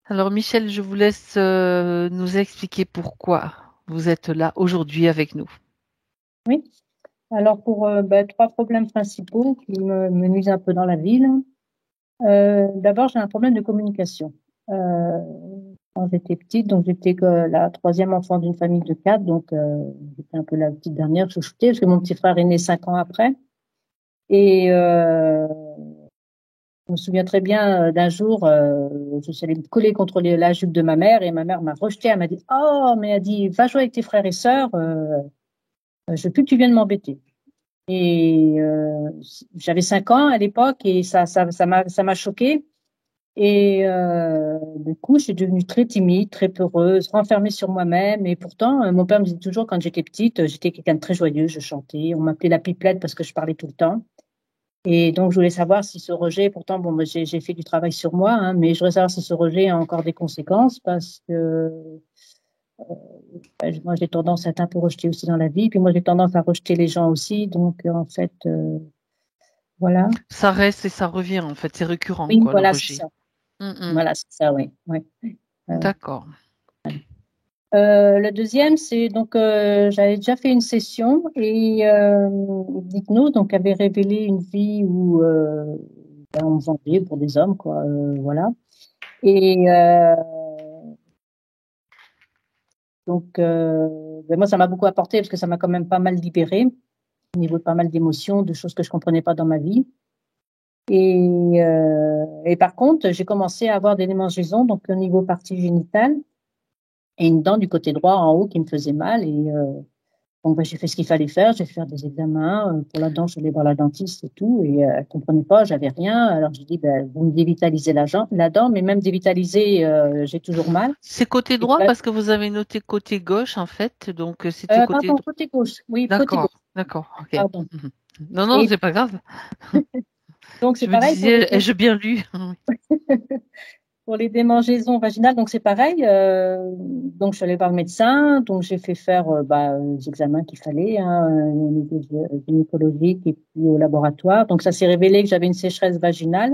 Alors Michel, je vous laisse nous expliquer pourquoi vous êtes là aujourd'hui avec nous. Oui, alors pour trois problèmes principaux qui me nuisent un peu dans la ville. D'abord, j'ai un problème de communication. Euh, Quand j'étais petite, donc j'étais que la troisième enfant d'une famille de quatre, donc j'étais un peu la petite dernière chouchoutée, parce que mon petit frère est né 5 ans après. Et je me souviens très bien d'un jour, je suis allée me coller contre la jupe de ma mère, et ma mère m'a rejetée, elle m'a dit, «Oh, mais elle dit, va jouer avec tes frères et sœurs, je veux plus que tu viennes m'embêter.» Et j'avais 5 ans à l'époque et ça m'a choquée. Et du coup, je suis devenue très timide, très peureuse, renfermée sur moi-même. Et pourtant, mon père me disait toujours quand j'étais petite, j'étais quelqu'un de très joyeux, je chantais. On m'appelait la pipelette parce que je parlais tout le temps. Et donc, je voulais savoir si ce rejet, pourtant, bon, ben, j'ai fait du travail sur moi, hein, mais je voudrais savoir si ce rejet a encore des conséquences parce que moi, j'ai tendance à être un peu rejetée aussi dans la vie. Puis moi, j'ai tendance à rejeter les gens aussi. Donc, en fait, voilà. Ça reste et ça revient en fait, c'est récurrent Oui, quoi, le voilà, c'est rejet. ça. Mm, Voilà, c'est ça, oui. Oui. Euh, D'accord. le deuxième, c'est donc j'avais déjà fait une session et l'hypnose donc avait révélé une vie où on vendait pour des hommes, quoi, voilà. Et donc moi, ça m'a beaucoup apporté parce que ça m'a quand même pas mal libéré au niveau de pas mal d'émotions, de choses que je comprenais pas dans ma vie. Et par contre, j'ai commencé à avoir des démangeaisons donc au niveau partie génitale et une dent du côté droit en haut qui me faisait mal. Et donc, ben, j'ai fait ce qu'il fallait faire. J'ai fait faire des examens pour la dent. Je suis allée voir la dentiste et tout. Et elle comprenait pas, j'avais rien. Alors, j'ai dit, ben, vous me dévitalisez la dent, mais même dévitaliser, j'ai toujours mal. C'est côté Et droit là, parce que vous avez noté côté gauche en fait, donc c'était côté pardon, droit. côté gauche. Oui, côté D'accord, gauche. d'accord, ok. Pardon. Mhm. Non, non, Et c'est pas grave. donc, c'est Je me pareil pour disais, ai-je bien lu? pour les démangeaisons vaginales. Donc, c'est pareil. Donc, je suis allée voir le médecin. Donc, j'ai fait faire les examens qu'il fallait, hein, au niveau gynécologique et puis au laboratoire. Donc, ça s'est révélé que j'avais une sécheresse vaginale.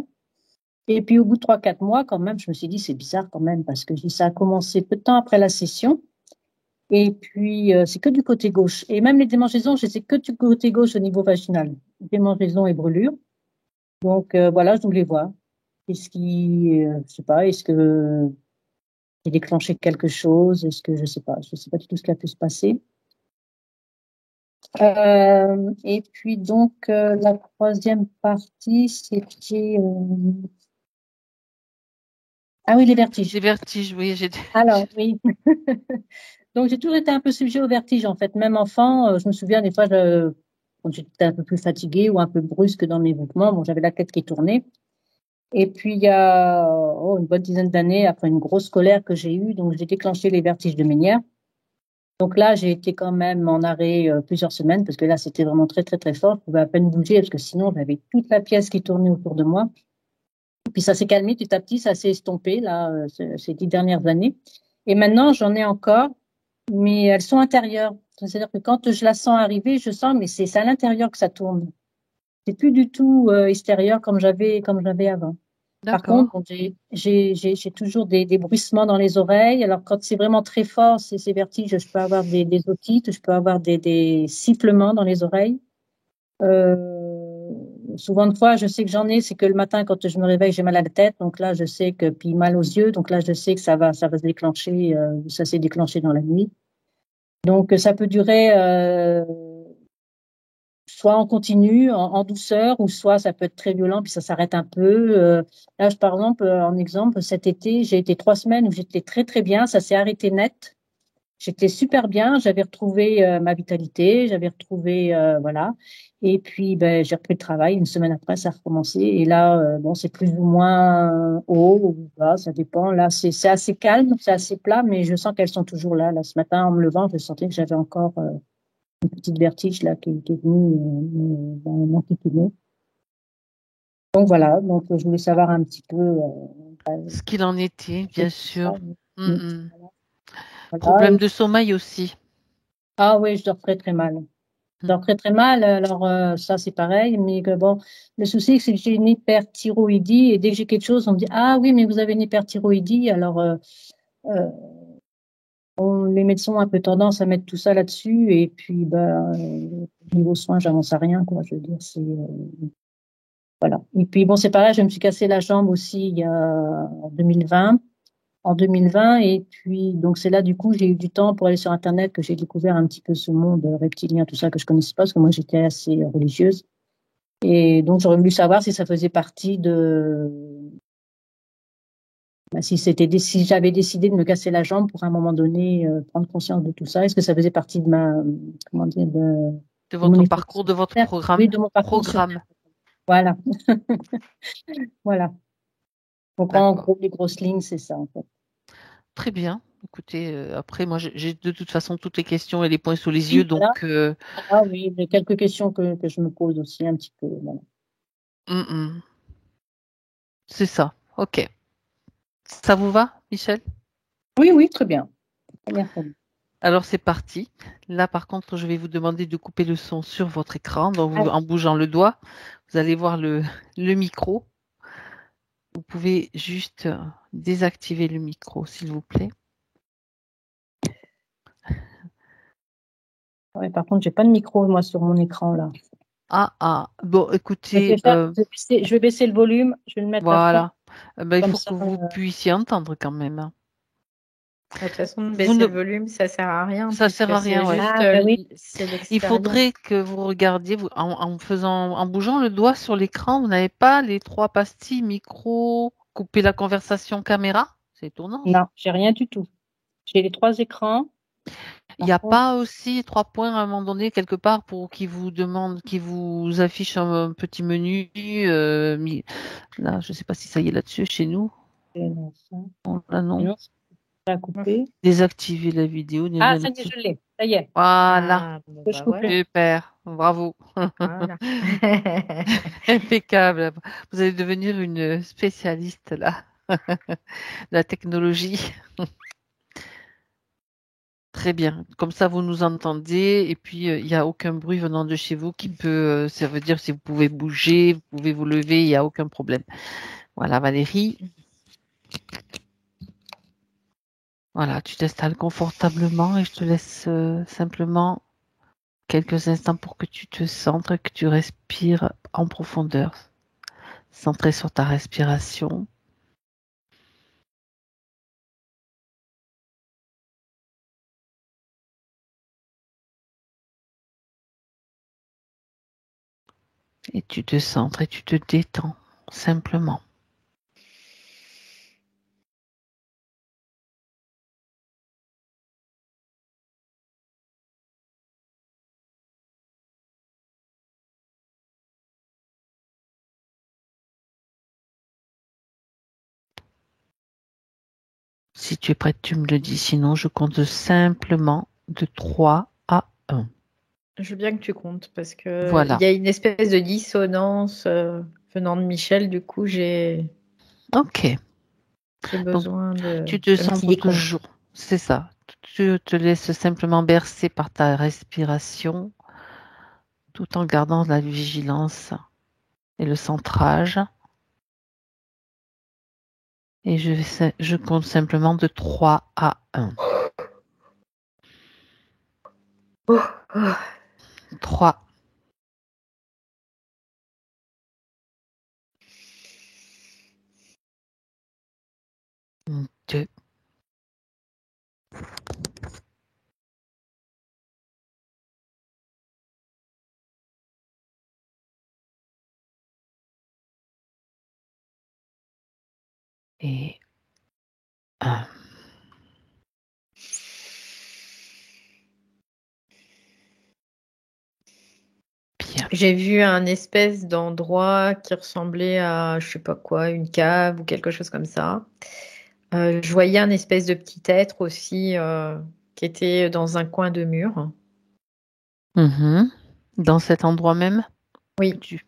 Et puis au bout de 3, 4 mois, quand même, je me suis dit, c'est bizarre quand même, parce que ça a commencé peu de temps après la session. Et puis, c'est que du côté gauche. Et même les démangeaisons, je sais que du côté gauche au niveau vaginal. Démangeaisons et brûlures. Donc voilà, je voulais voir. Est-ce qui, je sais pas, est-ce que j'ai déclenché quelque chose? Est-ce que je sais pas du tout ce qui a pu se passer. Et puis donc, la troisième partie, c'était, ah oui, les vertiges. Les vertiges, oui, j'ai. Alors, oui. Donc, j'ai toujours été un peu sujet au vertige, en fait. Même enfant, je me souviens des fois, quand j'étais un peu plus fatiguée ou un peu brusque dans mes mouvements, bon, j'avais la tête qui tournait. Et puis, il y a une bonne dizaine d'années, après une grosse colère que j'ai eue, donc j'ai déclenché les vertiges de Ménière. Donc là, j'ai été quand même en arrêt plusieurs semaines, parce que là, c'était vraiment très, très, très fort. Je pouvais à peine bouger, parce que sinon, j'avais toute la pièce qui tournait autour de moi. Et puis, ça s'est calmé petit à petit, ça s'est estompé, là, ces 10 dernières années. Et maintenant, j'en ai encore, mais elles sont intérieures. C'est-à-dire que quand je la sens arriver, je sens, mais c'est à l'intérieur que ça tourne. C'est plus du tout extérieur comme j'avais avant. Par D'accord. contre, bon, j'ai toujours des bruissements dans les oreilles. Alors, quand c'est vraiment très fort, ces vertiges, je peux avoir des otites, je peux avoir des sifflements dans les oreilles. Souvent de fois, je sais que j'en ai, c'est que le matin, quand je me réveille, j'ai mal à la tête. Donc là, je sais que, puis mal aux yeux. Donc là, je sais que ça va se déclencher, ça s'est déclenché dans la nuit. Donc, ça peut durer soit en continu, en douceur, ou soit ça peut être très violent, puis ça s'arrête un peu. Là, par exemple, en exemple, cet été, j'ai été 3 semaines où j'étais très, très bien. Ça s'est arrêté net. J'étais super bien. J'avais retrouvé ma vitalité. J'avais retrouvé, voilà. Et puis, ben, j'ai repris le travail. Une semaine après, ça a recommencé. Et là, bon, c'est plus ou moins haut ou bas, ça dépend. Là, c'est assez calme, c'est assez plat, mais je sens qu'elles sont toujours là. Là, ce matin, en me levant, je sentais que j'avais encore une petite vertige là qui est venue m'enquiquiner. Donc voilà, donc je voulais savoir un petit peu Ce qu'il en était, bien ça. sûr. Mm, Mm. mm. Voilà. Problème Et- de sommeil aussi. ah oui, je dors très très mal. dors très très mal. Alors ça c'est pareil, mais que bon, le souci c'est que j'ai une hyperthyroïdie et dès que j'ai quelque chose, on me dit ah oui mais vous avez une hyperthyroïdie. Alors euh, les médecins ont un peu tendance à mettre tout ça là-dessus et puis niveau soins j'avance à rien quoi. Je veux dire c'est voilà. Et puis bon c'est pareil, je me suis cassé la jambe aussi il y a en 2020. En 2020 et puis donc c'est là du coup j'ai eu du temps pour aller sur internet que j'ai découvert un petit peu ce monde reptilien tout ça que je connaissais pas parce que moi j'étais assez religieuse et donc j'aurais voulu savoir si ça faisait partie de si j'avais décidé de me casser la jambe pour à un moment donné prendre conscience de tout ça, est-ce que ça faisait partie de ma comment dire De de mon votre parcours, évolution de votre sur Terre. Oui, programme. de mon parcours sur Terre. Programme. Voilà. Voilà. Donc en D'accord. gros les grosses lignes c'est ça en fait. Très bien. Écoutez, après, moi, j'ai de toute façon toutes les questions et les points sous les yeux, Oui, donc voilà. Ah oui, il y a quelques questions que je me pose aussi un petit peu. Voilà. mm, mm. C'est ça. Ok. Ça vous va, Michel? Oui, oui, très bien. Très bien, très bien. Alors c'est parti. Là, par contre, je vais vous demander de couper le son sur votre écran, donc Ah, en bougeant le doigt, vous allez voir le micro. Vous pouvez juste désactiver le micro, s'il vous plaît. ouais, par contre, j'ai pas de micro, moi, sur mon écran, là. Ah, ah. Bon, Je vais écoutez, faire, je vais baisser le volume, je vais le mettre à fond, voilà. Ben, il comme faut ça. que vous puissiez entendre quand même, hein. De toute façon, Vous baisser ne, le volume, ça sert à rien ça sert puisque à c'est rien, ouais. juste Ah, ben oui. c'est Il l'extérieur. faudrait que vous regardiez en bougeant le doigt sur l'écran. Vous n'avez pas les trois pastilles micro, couper la conversation caméra. C'est étonnant, Non, ça. j'ai rien du tout. J'ai les trois écrans. Il n'y Par a contre, pas aussi trois points à un moment donné quelque part pour qui vous demande, qui vous affiche un petit menu. Là, je ne sais pas si ça y est là-dessus chez nous. non, ça. Bon, là, non. Non, c'est pas coupé. Désactiver la vidéo. Ah, ça y est, je l'ai. Ça y est. Voilà. Ah, bon, Que je bah coupe le. voilà. Super. Bravo. Voilà. Impeccable. Vous allez devenir une spécialiste là, de la technologie. Très bien. Comme ça, vous nous entendez et puis il n'y a aucun bruit venant de chez vous qui peut. Ça veut dire si vous pouvez bouger, vous pouvez vous lever, il n'y a aucun problème. Voilà, Valérie. Voilà, tu t'installes confortablement et je te laisse simplement quelques instants pour que tu te centres, que tu respires en profondeur, centré sur ta respiration. Et tu te centres et tu te détends simplement. Si tu es prête, tu me le dis. Sinon, je compte simplement de 3 à 1. Je veux bien que tu comptes parce que il Voilà. y a une espèce de dissonance venant de Michel. Du coup, j'ai Ok. Donc, besoin tu te d'un sens petit décompte. toujours. C'est ça. Tu te laisses simplement bercer par ta respiration tout en gardant la vigilance et le centrage. Et je compte simplement de 3 à 1. 3, 2, et 1. Bien. J'ai vu un espèce d'endroit qui ressemblait à, je sais pas quoi, une cave ou quelque chose comme ça. Je voyais un espèce de petit être aussi qui était dans un coin de mur. Mhm. Dans cet endroit même, Oui, tu...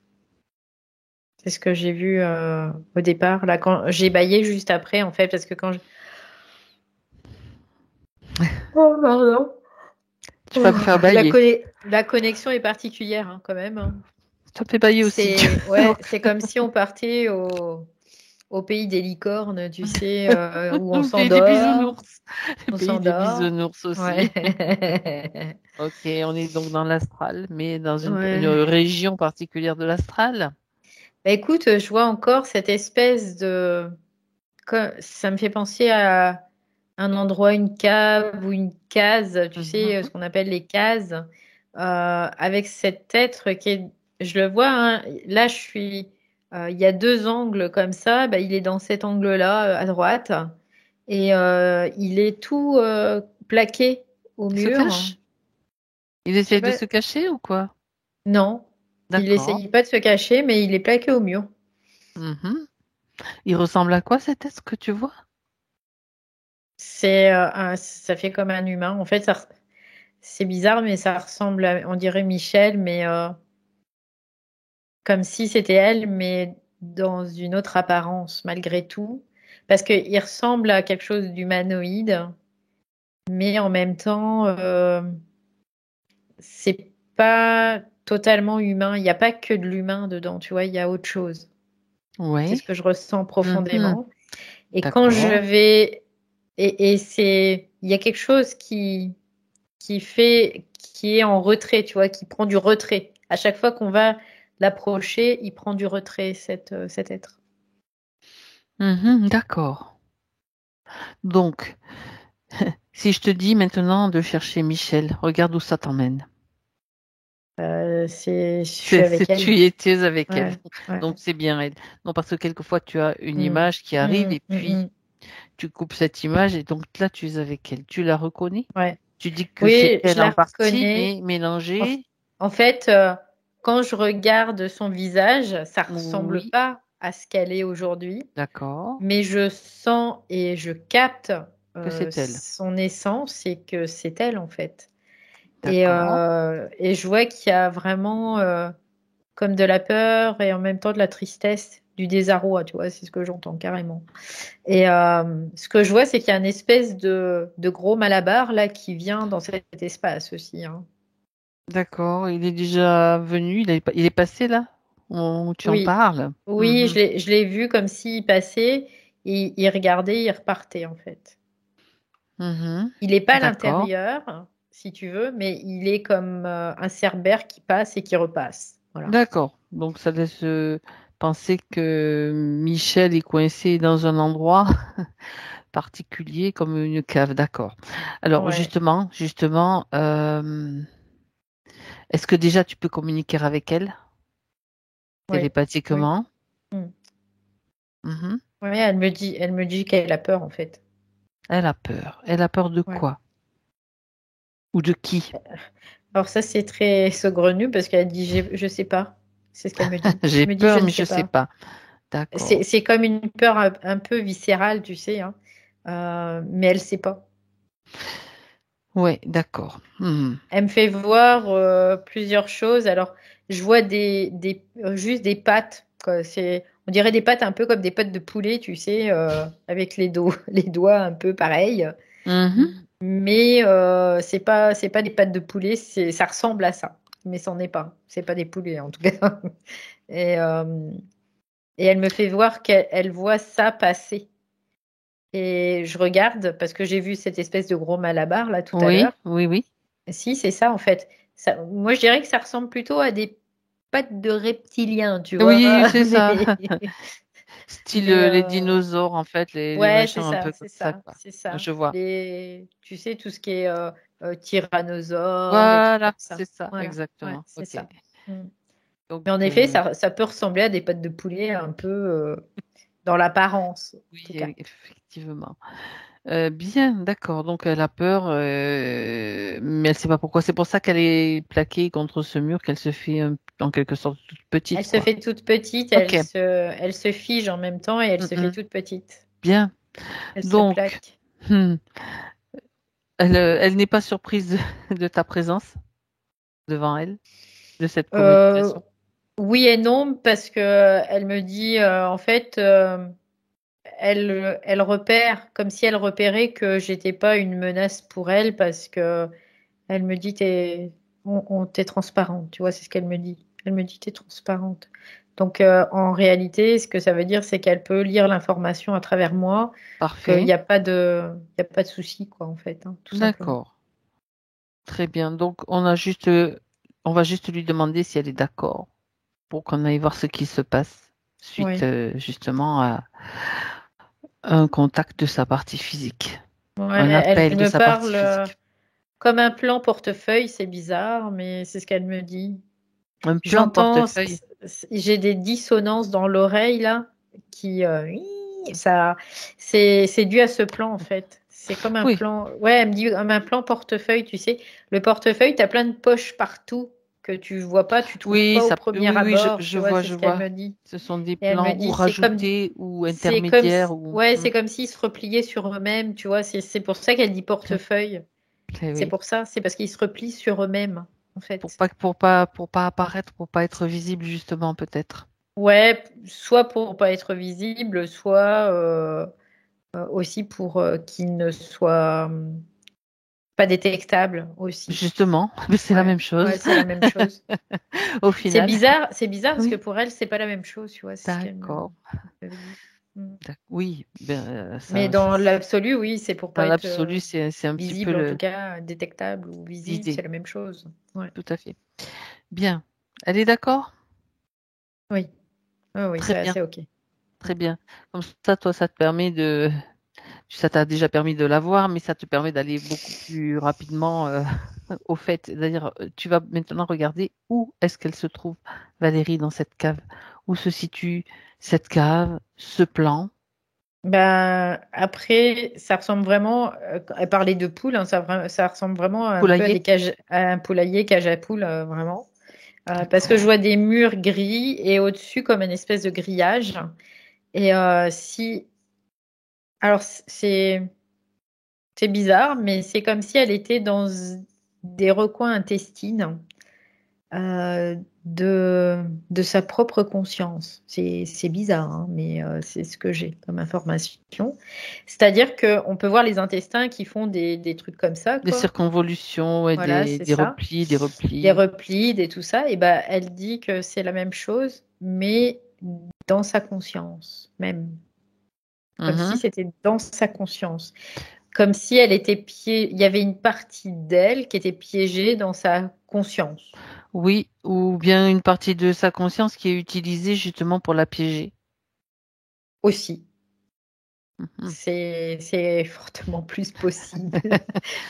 c'est ce que j'ai vu au départ. Là, quand j'ai baillé juste après, en fait, parce que quand je... Oh, pardon. tu vas me faire La, bailler. La connexion est particulière hein, quand même. Hein. Ça me fait bailler aussi. C'est comme si on partait au pays des licornes, tu sais, où on Le pays des s'endort. bisounours. Le On pays des s'endort. bisounours aussi. Ouais. Ok, on est donc dans l'astral, mais dans une Ouais. région particulière de l'astral. Bah, écoute, je vois encore cette espèce de... Ça me fait penser à un endroit, une cave ou une case, tu sais, ce Mhm. qu'on appelle les cases, avec cet être qui est... Je le vois, hein, là, je suis... il y a deux angles comme ça, bah, il est dans cet angle-là, à droite, et il est tout plaqué au Il se mur. cache? Il Je sais essaie de pas, se cacher ou quoi? non, il D'accord. essaye pas de se cacher, mais il est plaqué au mur. Mhm. Il ressemble à quoi cet être que tu vois? Ça fait comme un humain. En fait, c'est bizarre, mais ça ressemble à, on dirait Michel, mais comme si c'était elle, mais dans une autre apparence, malgré tout. Parce qu'il ressemble à quelque chose d'humanoïde, mais en même temps, c'est pas totalement humain. Il n'y a pas que de l'humain dedans, tu vois, il y a autre chose. C'est ce Oui. que je ressens Mhm. profondément. Et quand je D'accord. vais, et il y a quelque chose qui est en retrait, tu vois, qui prend du retrait. À chaque fois qu'on va l'approcher, il prend du retrait, cet être. Mhm. D'accord. Donc, si je te dis maintenant de chercher Michel, regarde où ça t'emmène. Je suis avec Tu elle. y étais avec elle. Ouais, ouais. Donc c'est bien elle. Non, parce que quelquefois tu as une Mm, image qui arrive mm, et mm, puis mm. tu coupes cette image et donc là tu es avec elle. Tu la reconnais? Ouais. Tu dis que c'est Oui, je elle la en partie, reconnais. mais En, mélangée. en fait, quand je regarde son visage, ça ressemble Oui, pas à ce qu'elle est aujourd'hui, d'accord. mais je sens et je capte Que c'est elle. son essence et que c'est elle en fait. D'accord. Et je vois qu'il y a vraiment comme de la peur et en même temps de la tristesse, du désarroi, tu vois, c'est ce que j'entends carrément. Et ce que je vois, c'est qu'il y a une espèce de gros malabar là qui vient dans cet espace aussi. Hein. D'accord. Il est déjà venu. Il est passé là où tu en Oui, parles. oui, Mhm. je l'ai vu comme s'il passait, il regardait, il repartait en fait. Mhm. Il n'est pas à D'accord. l'intérieur, si tu veux, mais il est comme un cerbère qui passe et qui repasse. Voilà. D'accord. Donc ça laisse penser que Michel est coincé dans un endroit particulier comme une cave. D'accord. Alors Ouais, justement, est-ce que déjà tu peux communiquer avec elle oui, oui. télépathiquement? Mm. Mhm. Ouais, elle me dit qu'elle a peur en fait. Elle a peur. Elle a peur de Ouais. quoi? Ou de qui? Alors ça c'est très saugrenu parce qu'elle dit je sais pas. C'est ce qu'elle me dit. J'ai Elle me dit je peur, ne mais je sais sais pas. pas. D'accord. C'est comme une peur un peu viscérale, tu sais, hein. Mais elle sait pas. Ouais, d'accord. Mhm. Elle me fait voir plusieurs choses. Alors, je vois juste des pattes. Quoi. On dirait des pattes un peu comme des pattes de poulet, tu sais, avec les doigts un peu pareils. Mhm. Mais c'est pas des pattes de poulet, ça ressemble à ça. Mais c'en est pas. C'est pas des poulets en tout cas. Et, euh, et elle me fait voir qu'elle voit ça passer. Et je regarde parce que j'ai vu cette espèce de gros malabar là tout à Oui, l'heure. oui, oui. Si, c'est ça en fait. Moi, je dirais que ça ressemble plutôt à des pattes de reptiliens, tu vois. Oui, c'est ça. Mais, Style mais les dinosaures, en fait, les ouais, machins un peu comme c'est ça, ça, quoi. c'est ça. Je vois. Tu sais, tout ce qui est tyrannosaure, des trucs comme Voilà, ça. c'est ça, Voilà, ouais, exactement. c'est Ok. ça. Mm. Donc, Mais en effet, ça peut ressembler à des pattes de poulet un peu dans l'apparence, en oui, tout cas. effectivement. Bien, d'accord. Donc, elle a peur, mais elle sait pas pourquoi. C'est pour ça qu'elle est plaquée contre ce mur, qu'elle se fait en quelque sorte toute Elle petite, se quoi. fait toute petite, Ok. elle se fige en même temps et elle Mm, se fait mm. toute petite. Bien. Elle se Donc, plaque. hmm, elle n'est pas surprise de ta présence devant elle, de cette Euh, communication. Oui et non, parce que elle me dit, en fait, elle repère, comme si elle repérait que j'étais pas une menace pour elle, parce que elle me dit, t'es transparente, tu vois, c'est ce qu'elle me dit. Elle me dit, t'es transparente. Donc, en réalité, ce que ça veut dire, c'est qu'elle peut lire l'information à travers moi, qu'il Parfait. n'y a pas de, il y a pas de souci, quoi, en fait, hein, tout simplement. D'accord. Très bien. Donc, on va juste lui demander si elle est d'accord pour qu'on aille voir ce qui se passe suite Oui. justement à un contact de sa partie physique, Ouais, un elle appel de me sa partie parle physique. comme un plan portefeuille, c'est bizarre, mais c'est ce qu'elle me dit. Un plan J'entends, portefeuille. j'ai des dissonances dans l'oreille là, qui, ça, c'est dû à ce plan en fait. C'est comme un Oui, plan, ouais, elle me dit comme un plan portefeuille, tu sais. Le portefeuille, tu as plein de poches partout que tu vois pas, tu trouves oui, pas au ça, premier oui, oui, abord, je tu vois, vois, c'est je ce qu'elle vois. me dit. Ce sont des Et elle me plans ou dit, rajoutés ou c'est comme, intermédiaires ou. ouais, c'est comme s'ils se repliaient sur eux-mêmes, tu vois. C'est pour ça qu'elle dit Tiens, portefeuille. C'est oui. pour ça, c'est parce qu'ils se replient sur eux-mêmes, en fait. Pour pas apparaître, pour pas être visible justement peut-être. Ouais, soit pour pas être visible, soit aussi pour qu'il ne soit pas détectable aussi. Justement, mais c'est la Ouais, même ouais, chose c'est la même chose. au final. C'est bizarre parce que Oui, pour elle, c'est pas la même chose, tu vois, c'est ce qu'elle d'accord. m'avait dit. Mm. Oui, ben, Mais dans l'absolu, oui, c'est pour dans pas être l'absolu, c'est un petit peu visible, en tout cas, détectable ou visible, l'idée. c'est la même chose. Ouais. Tout à fait. Bien. Elle est d'accord? Oui, oui, oui, Très c'est bien, assez OK. très bien. Comme ça, toi, ça t'a déjà permis de l'avoir, mais ça te permet d'aller beaucoup plus rapidement au fait. C'est-à-dire, tu vas maintenant regarder où est-ce qu'elle se trouve, Valérie, dans cette cave. Où se situe cette cave, ce plan, Ben, après, ça ressemble vraiment, elle parlait de poules, hein, ça ressemble vraiment un peu à poulailler. des cages, à un poulailler, cage à poules, vraiment. Parce que je D'accord. vois des murs gris et au-dessus comme une espèce de grillage. Et alors c'est bizarre, mais c'est comme si elle était dans des recoins intestines. euh, de sa propre conscience. C'est bizarre, hein, mais c'est ce que j'ai comme information. C'est-à-dire qu'on peut voir les intestins qui font des trucs comme ça, Des quoi. circonvolutions et Voilà, c'est des ça. replis, des Des replis. replis, des tout ça. Et ben, elle dit que c'est la même chose, mais dans sa conscience même. Comme si Mhm. c'était dans sa conscience. Comme si elle était il y avait une partie d'elle qui était piégée dans sa conscience Oui, ou bien une partie de sa conscience qui est utilisée justement pour la piéger. aussi. Mhm. C'est fortement plus possible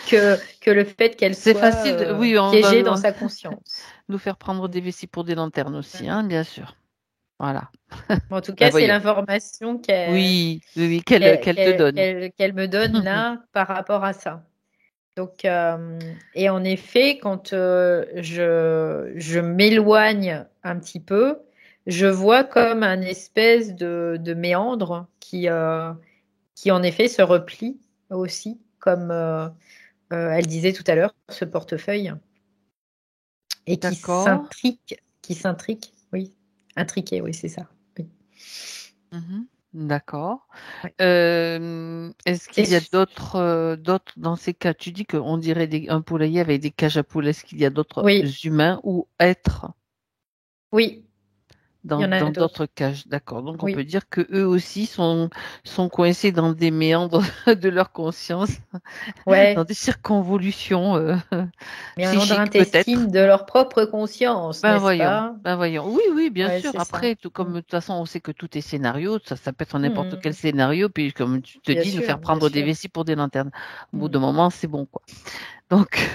que le fait qu'elle C'est soit facile, oui, on va piégée dans sa conscience. nous faire prendre des vessies pour des lanternes aussi, Voilà. hein, bien sûr. Voilà. Bon, en tout Ben cas, c'est voyons. l'information Oui, oui, oui, qu'elle te donne. qu'elle me donne là par rapport à ça. Donc, et en effet, quand je m'éloigne un petit peu, je vois comme un espèce de méandre qui en effet se replie aussi, comme elle disait tout à l'heure, ce portefeuille, et D'accord. qui s'intrique, oui, intriqué, oui, c'est ça. Oui. Mhm. D'accord. Ouais. Est-ce Et qu'il y a d'autres dans ces cas? Tu dis qu'on dirait un poulailler avec des cages à poules. Est-ce qu'il y a d'autres oui, humains ou êtres oui, il y en a dans d'autres d'autres. cages? D'accord. Donc on peut Oui, dire que eux aussi sont coincés dans des méandres de leur conscience, dans ouais, des circonvolutions mais un ordre psychiques peut-être. intestine de leur propre conscience, Ben n'est-ce voyons, pas? ben voyons. Oui, oui, bien Ouais, sûr. c'est ça. Après, tout comme de toute façon, on sait que tout est scénario, ça peut être n'importe quel Mhm. scénario, puis comme tu te Bien dis, nous sûr, faire bien prendre des sûr. vessies pour des lanternes. Au bout d'un Mhm. moment, c'est bon, quoi. Donc,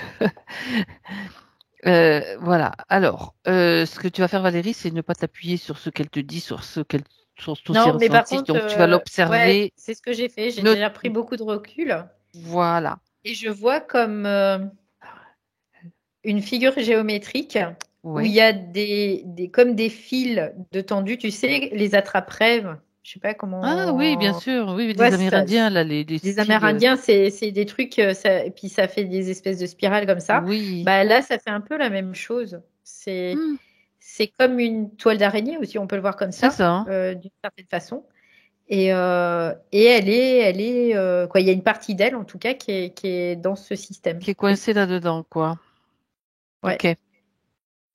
voilà. Alors, ce que tu vas faire, Valérie, c'est ne pas t'appuyer sur ce qu'elle te dit, sur tous ses Non, mais par ressentis. contre, Donc, tu vas ouais, l'observer. c'est ce que j'ai fait. J'ai Ne... déjà pris beaucoup de recul Voilà. et je vois comme une figure géométrique où il Oui. y a comme des fils de tendu, tu sais, les attrape-rêves. Je sais pas Ah oui, bien comment. sûr. Oui, oui, Tu vois, les Amérindiens, là, les les styles. Amérindiens, c'est des trucs, et puis ça fait des espèces de spirales comme ça. Oui. Bah là, ça fait un peu la même chose. Hmm, C'est comme une toile d'araignée aussi, on peut le voir comme c'est ça, ça, hein, d'une certaine façon. Et elle est, quoi, il y a une partie d'elle en tout cas qui est dans ce système. qui est Oui, coincé là-dedans, quoi. Ouais. Ok.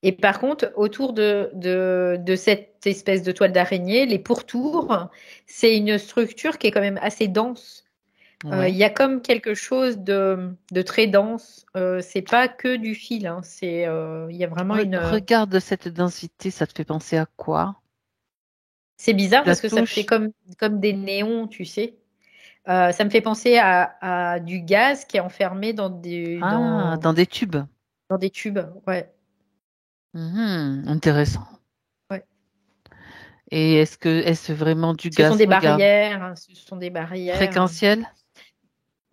Et par contre, autour de cette espèce de toile d'araignée, les pourtours, c'est une structure qui est quand même assez dense. Il y a comme quelque chose de très dense. C'est pas que du fil, hein. Il y a vraiment Regarde cette densité, ça te fait penser à quoi? C'est bizarre La parce que ça fait touche? comme des néons, tu sais. Ça me fait penser à du gaz qui est enfermé Ah, dans des tubes. dans des tubes. Ouais, Intéressant. ouais. Et est-ce vraiment du Ce sont gaz? des Regarde. barrières, hein, ce sont des barrières. Fréquentiel?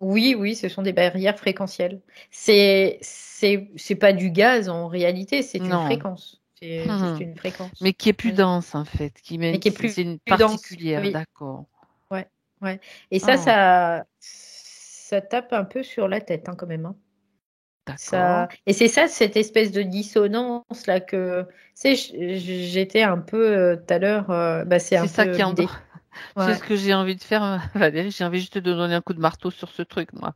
Oui, oui, ce sont des barrières fréquentielles. C'est pas du gaz en réalité, c'est une Non. fréquence. C'est juste Mhm. une fréquence. Mais qui est plus Oui. dense, en fait. Mais qui est C'est une plus dense. particulière, Oui, d'accord. ouais, ouais. Et Ah, ça tape un peu sur la tête, hein, quand même, hein. d'accord. Et c'est ça, cette espèce de dissonance là que, tu sais, j'étais un peu tout à l'heure, bah, c'est C'est un ça peu qui est en... l'idée. C'est Ouais. ce que j'ai envie de faire, Valérie. J'ai envie juste de donner un coup de marteau sur ce truc, moi.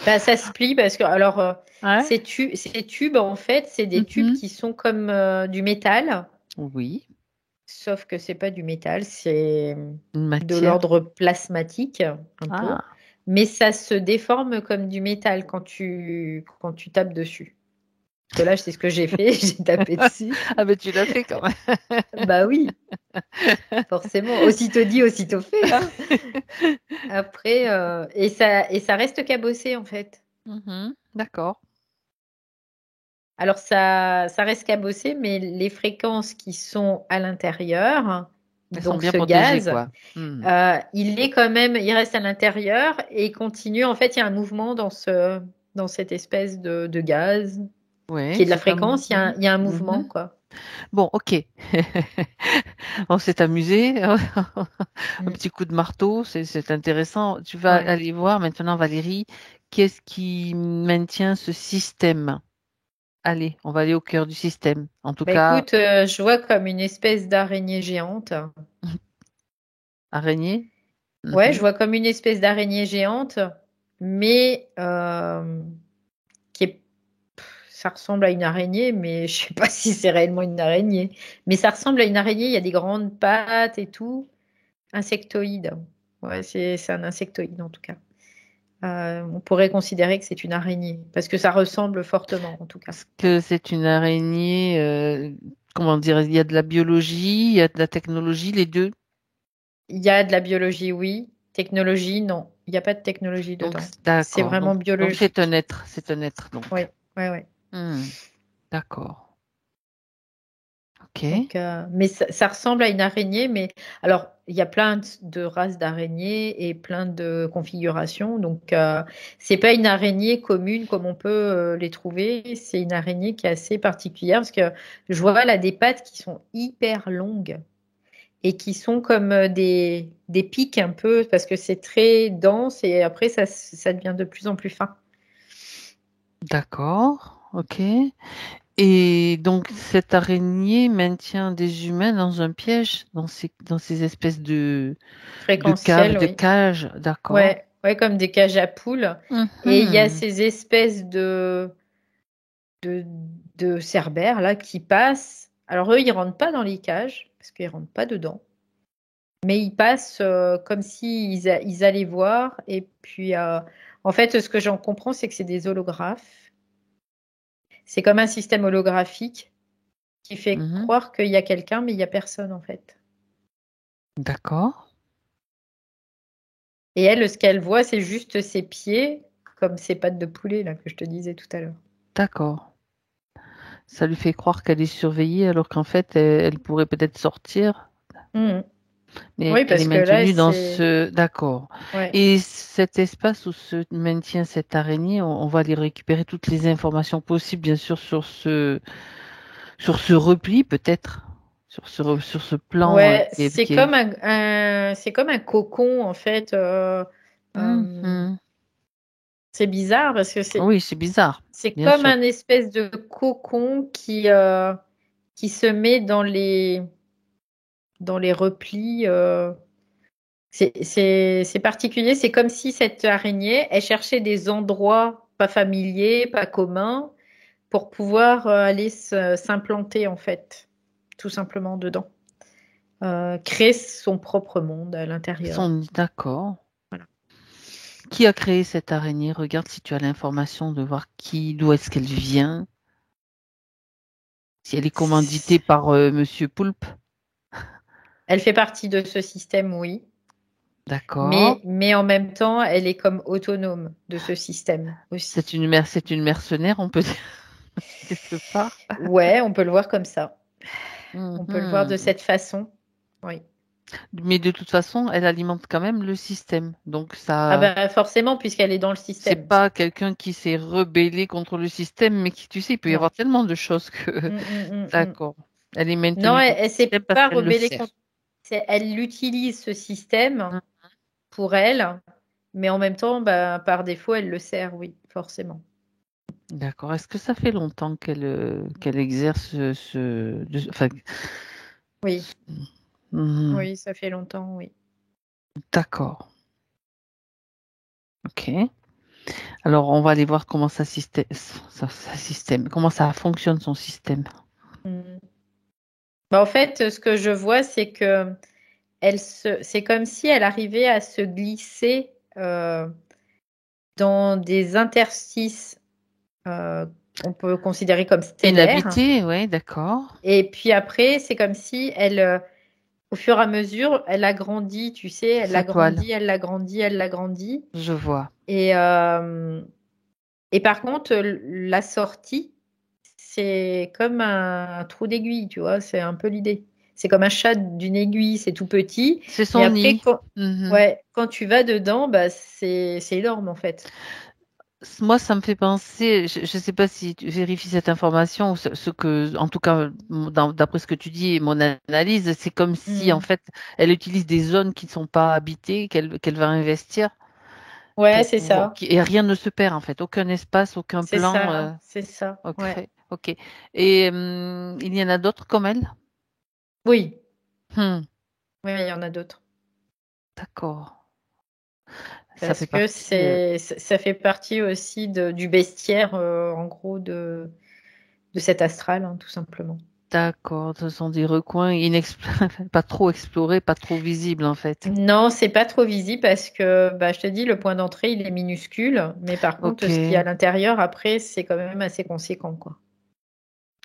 Bah, ça se plie parce que, alors, Ouais. ces tubes, en fait, c'est des tubes Mhm. qui sont comme du métal, Oui, sauf que c'est pas du métal, c'est une de matière. l'ordre plasmatique, un peu, Ah. mais ça se déforme comme du métal quand tu tapes dessus. Parce que là, c'est ce que j'ai fait, j'ai tapé dessus. Ah, mais tu l'as fait quand même. Bah oui, forcément. Aussitôt dit, aussitôt fait, hein. Après, et ça reste cabossé, en fait. D'accord. Alors, ça reste cabossé, mais les fréquences qui sont à l'intérieur, Elles sont donc bien ce protégées, gaz, quoi. Hmm. il reste à l'intérieur et il continue. En fait, il y a un mouvement dans cette espèce de gaz qui Ouais, est de la c'est un fréquence. mouvement. Il y a un mouvement, Mhm. quoi. Bon, ok. On s'est amusé. Un Mm. petit coup de marteau, c'est intéressant. Tu vas Ouais. aller voir maintenant, Valérie, qu'est-ce qui maintient ce système? Allez, on va aller au cœur du système. En tout Bah cas, écoute, je vois comme une espèce d'araignée géante. araignée. Ouais, je Mhm. vois comme une espèce d'araignée géante, mais qui est, ça ressemble à une araignée, mais je sais pas si c'est réellement une araignée. Mais ça ressemble à une araignée, il y a des grandes pattes et tout. Insectoïde. Ouais, c'est un insectoïde en tout cas. On pourrait considérer que c'est une araignée, parce que ça ressemble fortement en tout cas. Est-ce que c'est une araignée, comment dire, il y a de la biologie, il y a de la technologie, les deux. Il y a de la biologie, oui. Technologie, non. Il n'y a pas de technologie Donc, dedans. C'est d'accord. vraiment Donc c'est un biologique. être, Oui, donc. oui, oui. Hmm, d'accord. Ok. Donc, mais ça ressemble à une araignée, mais alors il y a plein de races d'araignées et plein de configurations. Donc, c'est pas une araignée commune comme on peut les trouver. C'est une araignée qui est assez particulière parce que je vois là des pattes qui sont hyper longues et qui sont comme des pics un peu parce que c'est très dense et après ça devient de plus en plus fin. D'accord. Ok. Et donc cette araignée maintient des humains dans un piège, dans ces espèces de caves, Fréquentielle, de oui. cages. D'accord. Ouais, ouais, comme des cages à poules. Et il y a Mhm. ces espèces de, de cerbères là qui passent. Alors eux, ils rentrent pas dans les cages parce qu'ils rentrent pas dedans, mais ils passent comme si ils allaient voir. Et puis, en fait, ce que j'en comprends, c'est que c'est des holographes. C'est comme un système holographique qui fait Mhm. croire qu'il y a quelqu'un, mais il y a personne en fait. D'accord. Et elle, ce qu'elle voit, c'est juste ses pieds, comme ses pattes de poulet là que je te disais tout à l'heure. D'accord. Ça lui fait croire qu'elle est surveillée alors qu'en fait, elle pourrait peut-être sortir, Mhm. mais Oui, elle est parce que là, maintenue dans c'est... ce... D'accord. Ouais. Et cet espace où se maintient cette araignée, on va aller récupérer toutes les informations possibles, bien sûr, sur ce repli, peut-être, sur ce plan Ouais, qui est... c'est comme un cocon, en fait. Euh, Mhm. c'est bizarre parce que Oui, c'est bizarre, c'est bien comme sûr. un espèce de cocon qui se met dans les replis. C'est particulier. C'est comme si cette araignée, elle cherchait des endroits pas familiers, pas communs, pour pouvoir aller s'implanter, en fait, tout simplement dedans. Créer son propre monde à l'intérieur. D'accord. Voilà. Qui a créé cette araignée? Regarde si tu as l'information de voir d'où est-ce qu'elle vient. Si elle est commanditée par Monsieur Poulpe. Elle fait partie de ce système, oui. D'accord. Mais en même temps, elle est comme autonome de ce système aussi. C'est une mercenaire, on peut dire, quelque part. Ouais, on peut le voir comme ça. On peut le voir de Mhm. cette façon. Oui. Mais de toute façon, elle alimente quand même le système. Donc Ah ça, bah forcément, puisqu'elle est dans le c'est système. pas quelqu'un qui s'est rebellé contre le système, mais qui, tu sais, il peut y Non. avoir tellement de choses que. Mm. D'accord. Elle est Non, maintenue dans le elle s'est système parce pas qu'elle le rebellée sert. contre. Elle utilise ce système Mhm. pour elle, mais en même temps, bah, par défaut, elle le sert, oui, forcément. D'accord. Est-ce que ça fait longtemps qu'elle exerce enfin, Oui, mhm. oui, ça fait longtemps, oui. D'accord. Ok. Alors, on va aller voir comment comment ça fonctionne son système. Mm. Bah, en fait, ce que je vois, c'est que c'est comme si elle arrivait à se glisser dans des interstices, euh, on peut considérer comme stellaires. Inhabité, ouais, d'accord. Et puis après, c'est comme si au fur et à mesure, elle agrandit, tu sais, elle Sa toile, l'agrandit, elle l'agrandit, elle l'agrandit. je vois. Et, euh, et par contre, la sortie, c'est comme un trou d'aiguille, tu vois, c'est un peu l'idée. C'est comme un chat d'une aiguille, c'est tout petit. C'est Mais son après, nid. Mhm. ouais, quand tu vas dedans, bah, c'est énorme en fait. Moi, ça me fait penser, je ne sais pas si tu vérifies cette information, ou en tout cas, d'après ce que tu dis et mon analyse, c'est comme si, en Mm. fait, elle utilise des zones qui ne sont pas habitées, qu'elle va investir Ouais, pour c'est pouvoir, ça. et rien ne se perd, en fait, aucun espace, aucun C'est plan. ça. C'est ça. Ok, Ouais. ok. Et il y en a d'autres comme elle? Oui. Hmm, Oui, il y en a d'autres. d'accord. Ça fait Parce que partie. ça fait partie aussi du bestiaire, en gros, de cet astral, hein, tout simplement. D'accord, ce sont des recoins pas trop explorés, pas trop visibles en fait. Non, c'est pas trop visible parce que, bah, je te dis, le point d'entrée, il est minuscule, mais par contre, Ok, ce qu'il y a à l'intérieur, après, c'est quand même assez conséquent, quoi.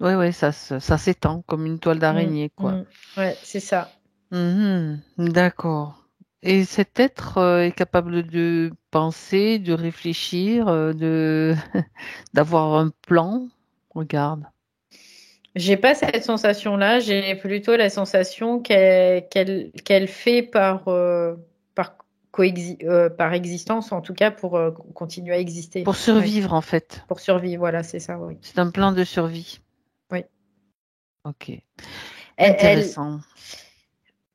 ouais, ouais, ça s'étend comme une toile Mm, d'araignée, quoi. mm. Ouais, c'est ça. Mhm, d'accord. Et cet être est capable de penser, de réfléchir, d'avoir un plan. Regarde. J'ai pas cette sensation-là, j'ai plutôt la sensation qu'elle fait par existence, en tout cas pour continuer à exister. Pour Ouais, survivre, en fait. pour survivre, voilà, c'est ça, oui. C'est un plan de survie. Oui. Ok, Elle, elle, intéressant.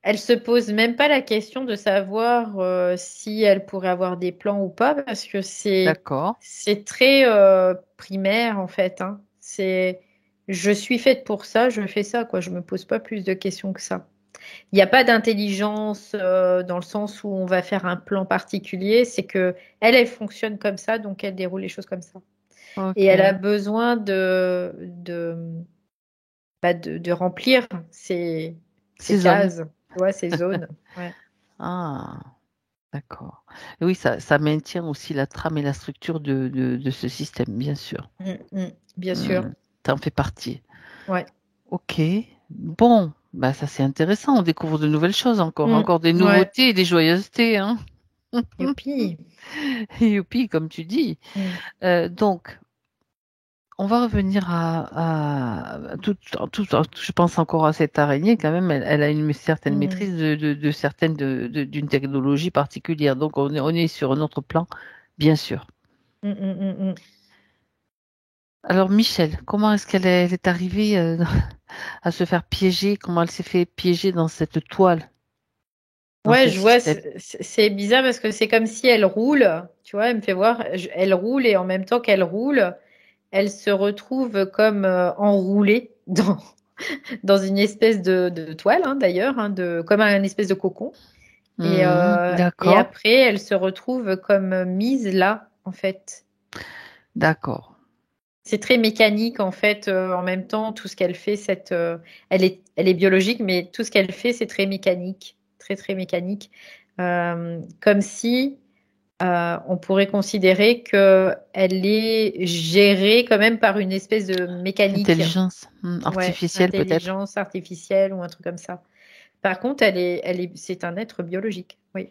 elle se pose même pas la question de savoir si elle pourrait avoir des plans ou pas, parce que D'accord. c'est très primaire en fait, hein. Je suis faite pour ça, je fais ça, quoi. Je me pose pas plus de questions que ça. Il n'y a pas d'intelligence dans le sens où on va faire un plan particulier. C'est que elle fonctionne comme ça, donc elle déroule les choses comme ça. Et elle a Ok. besoin de remplir ses Ces zones. cases, tu vois, ses zones. Ouais. Ah. D'accord. Et oui, ça maintient aussi la trame et la structure de ce système, bien sûr. Bien sûr. Hmm, ça en fait partie. Ouais. Ok. Bon, bah ça c'est intéressant. On découvre de nouvelles choses encore, Mm. encore des Ouais. nouveautés et des joyeusetés, hein. Youpi. Youpi, comme tu dis. Mm. Donc, on va revenir je pense encore à cette araignée quand même. Elle a une certaine Mm. maîtrise d'une technologie particulière. Donc, on est sur un autre plan, bien sûr. Mm. Alors Michel, comment est-ce elle est arrivée à se faire piéger? Comment elle s'est fait piéger dans cette toile, dans Ouais, ce je vois, système? c'est bizarre parce que c'est comme si elle roule, tu vois, elle me fait voir, elle roule et en même temps qu'elle roule, elle se retrouve comme enroulée dans une espèce de toile, hein, d'ailleurs, hein, comme un espèce de cocon. Et D'accord, après, elle se retrouve comme mise là, en fait. d'accord. C'est très mécanique en fait. En même temps, tout ce qu'elle fait, elle est biologique, mais tout ce qu'elle fait, c'est très mécanique, très très mécanique. Comme si on pourrait considérer que elle est gérée quand même par une espèce de mécanique, Intelligence ouais, artificielle peut-être. intelligence artificielle ou un truc comme ça. Par contre, c'est un être biologique, oui.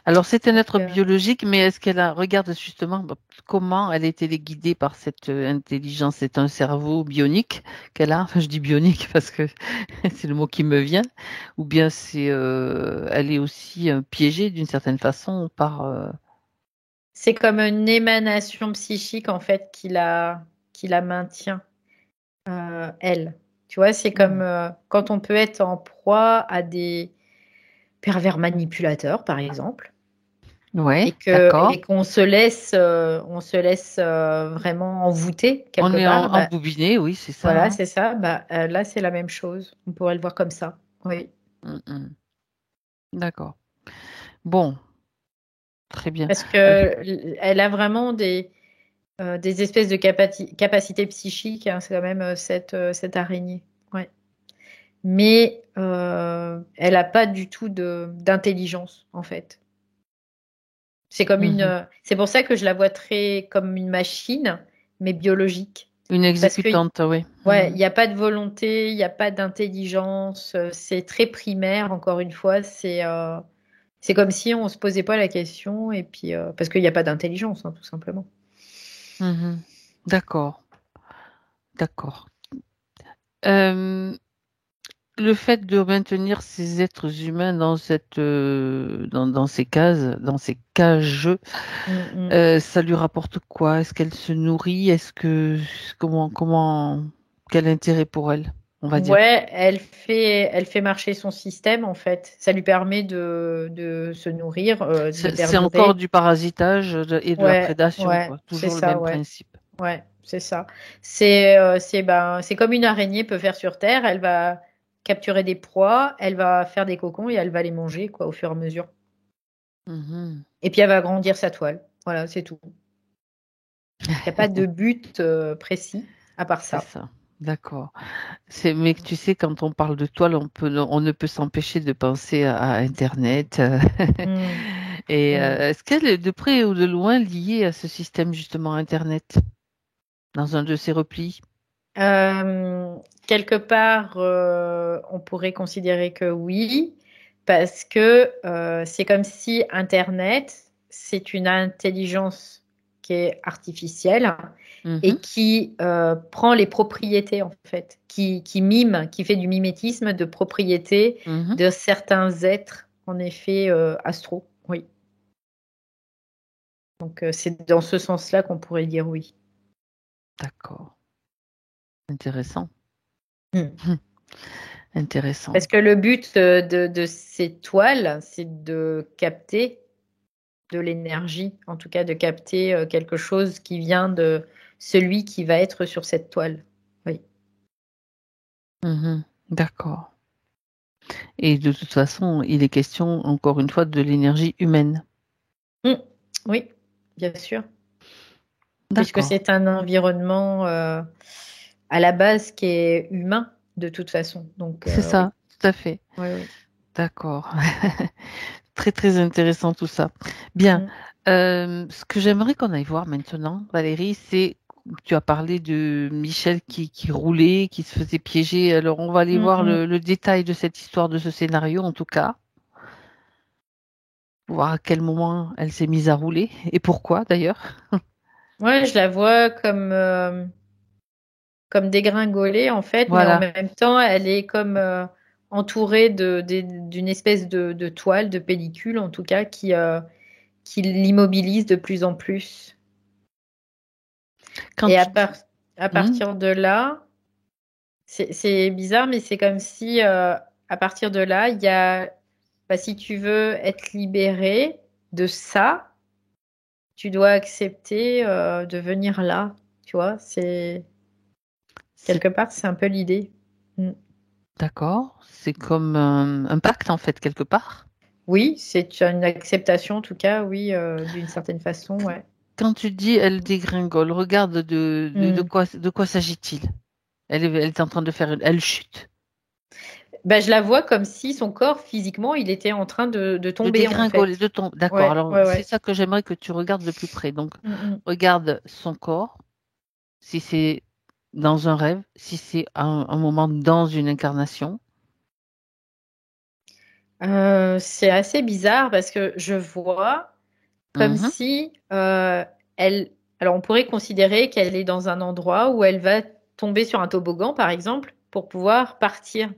Alors, c'est un Donc, être biologique, mais est-ce qu'elle regarde justement comment elle est téléguidée par cette intelligence? C'est un cerveau bionique qu'elle a. Enfin, je dis bionique parce que c'est le mot qui me vient. Ou bien elle est aussi piégée d'une certaine façon par. c'est comme une émanation psychique en fait qui la maintient, elle. Tu vois, c'est comme quand on peut être en proie à des pervers manipulateurs, par exemple, Ouais, et d'accord. qu'on se laisse vraiment envoûter On quelque est part. Bah, emboubiné, oui, c'est ça. voilà, Hein. c'est ça. Bah, là, c'est la même chose. On pourrait le voir comme ça. Oui. Mm, mm. D'accord. Bon, très bien. Parce que elle a vraiment des espèces de capacités psychiques, hein, c'est quand même cette araignée. Ouais. Mais elle n'a pas du tout d'intelligence, en fait. Mhm. C'est pour ça que je la vois très comme une machine, mais biologique. Une Parce que, exécutante, oui. ouais, il Mhm. n'y a pas de volonté, il n'y a pas d'intelligence, c'est très primaire, encore une fois. C'est comme si on ne se posait pas la question, et puis, parce qu'il n'y a pas d'intelligence, hein, tout simplement. Mhm. D'accord, d'accord. Euh, Le fait de maintenir ces êtres humains dans dans ces cases, dans ces cages, Mm, mm. ça lui rapporte quoi? Est-ce qu'elle se nourrit? Quel intérêt pour elle, on va dire? Ouais, elle fait marcher son système en fait. Ça lui permet de se nourrir, de C'est encore perdurer. du parasitage et de la Ouais, prédation, ouais, quoi. c'est Toujours le ça, même ouais, principe. ouais, c'est ça. C'est comme une araignée peut faire sur Terre. Elle va capturer des proies, elle va faire des cocons et elle va les manger quoi au fur et à mesure. Mhm. Et puis elle va agrandir sa toile. Voilà, c'est tout. Il n'y a pas de but précis à part C'est ça. ça. D'accord. Mais tu sais, quand on parle de toile, on ne peut s'empêcher de penser à Internet. Mm, Et mm. est-ce qu'elle est de près ou de loin liée à ce système justement Internet dans un de ses replis? Euh, Quelque part, on pourrait considérer que oui, parce que c'est comme si Internet, c'est une intelligence qui est artificielle Mhm, et qui prend les propriétés, en fait, qui mime, qui fait du mimétisme de propriétés mhm. de certains êtres, en effet, astraux. Oui. Donc, c'est dans ce sens-là qu'on pourrait dire oui. D'accord. Intéressant. Hmm. Intéressant. Parce que le but de ces toiles, c'est de capter de l'énergie, en tout cas de capter quelque chose qui vient de celui qui va être sur cette toile. Oui. Mhm. D'accord. Et de toute façon, il est question, encore une fois, de l'énergie humaine. Mm. Oui, bien sûr. Puisque D'accord. c'est un environnement à la base qui est humain de toute façon. Donc C'est oui, ça, tout à fait. oui, oui. D'accord. Très, très intéressant tout ça. Bien. Mm. Ce que j'aimerais qu'on aille voir maintenant, Valérie, c'est, tu as parlé de Michel qui roulait, qui se faisait piéger. Alors, on va aller Mm, voir mm. le détail de cette histoire, de ce scénario, en tout cas, voir à quel moment elle s'est mise à rouler et pourquoi d'ailleurs. Ouais, je la vois comme dégringolée en fait, mais en Voilà. même temps, elle est comme entourée d'une espèce de toile, de pellicule en tout cas, qui l'immobilise de plus en plus. Quand Et tu dis, à Hmm, partir de là, c'est bizarre, mais c'est comme si à partir de là, il y a, bah, si tu veux être libéré de ça, tu dois accepter de venir là. Tu vois, c'est quelque part, c'est un peu l'idée. Mm. d'accord, c'est comme un pacte en fait quelque part. Oui, c'est une acceptation en tout cas, oui, d'une certaine façon, ouais. quand tu dis elle dégringole, regarde de quoi s'agit-il? Elle est en train de faire elle chute. Ben, je la vois comme si son corps, physiquement, il était en train de De tomber, en dégringoler, fait. D'accord. Ouais, Alors, ouais, c'est ouais. ça que j'aimerais que tu regardes de plus près. Donc, Mm, mm. regarde son corps, si c'est dans un rêve, si c'est un moment dans une incarnation. C'est assez bizarre parce que je vois comme Mhm. si elle. Alors, on pourrait considérer qu'elle est dans un endroit où elle va tomber sur un toboggan, par exemple, pour pouvoir partir.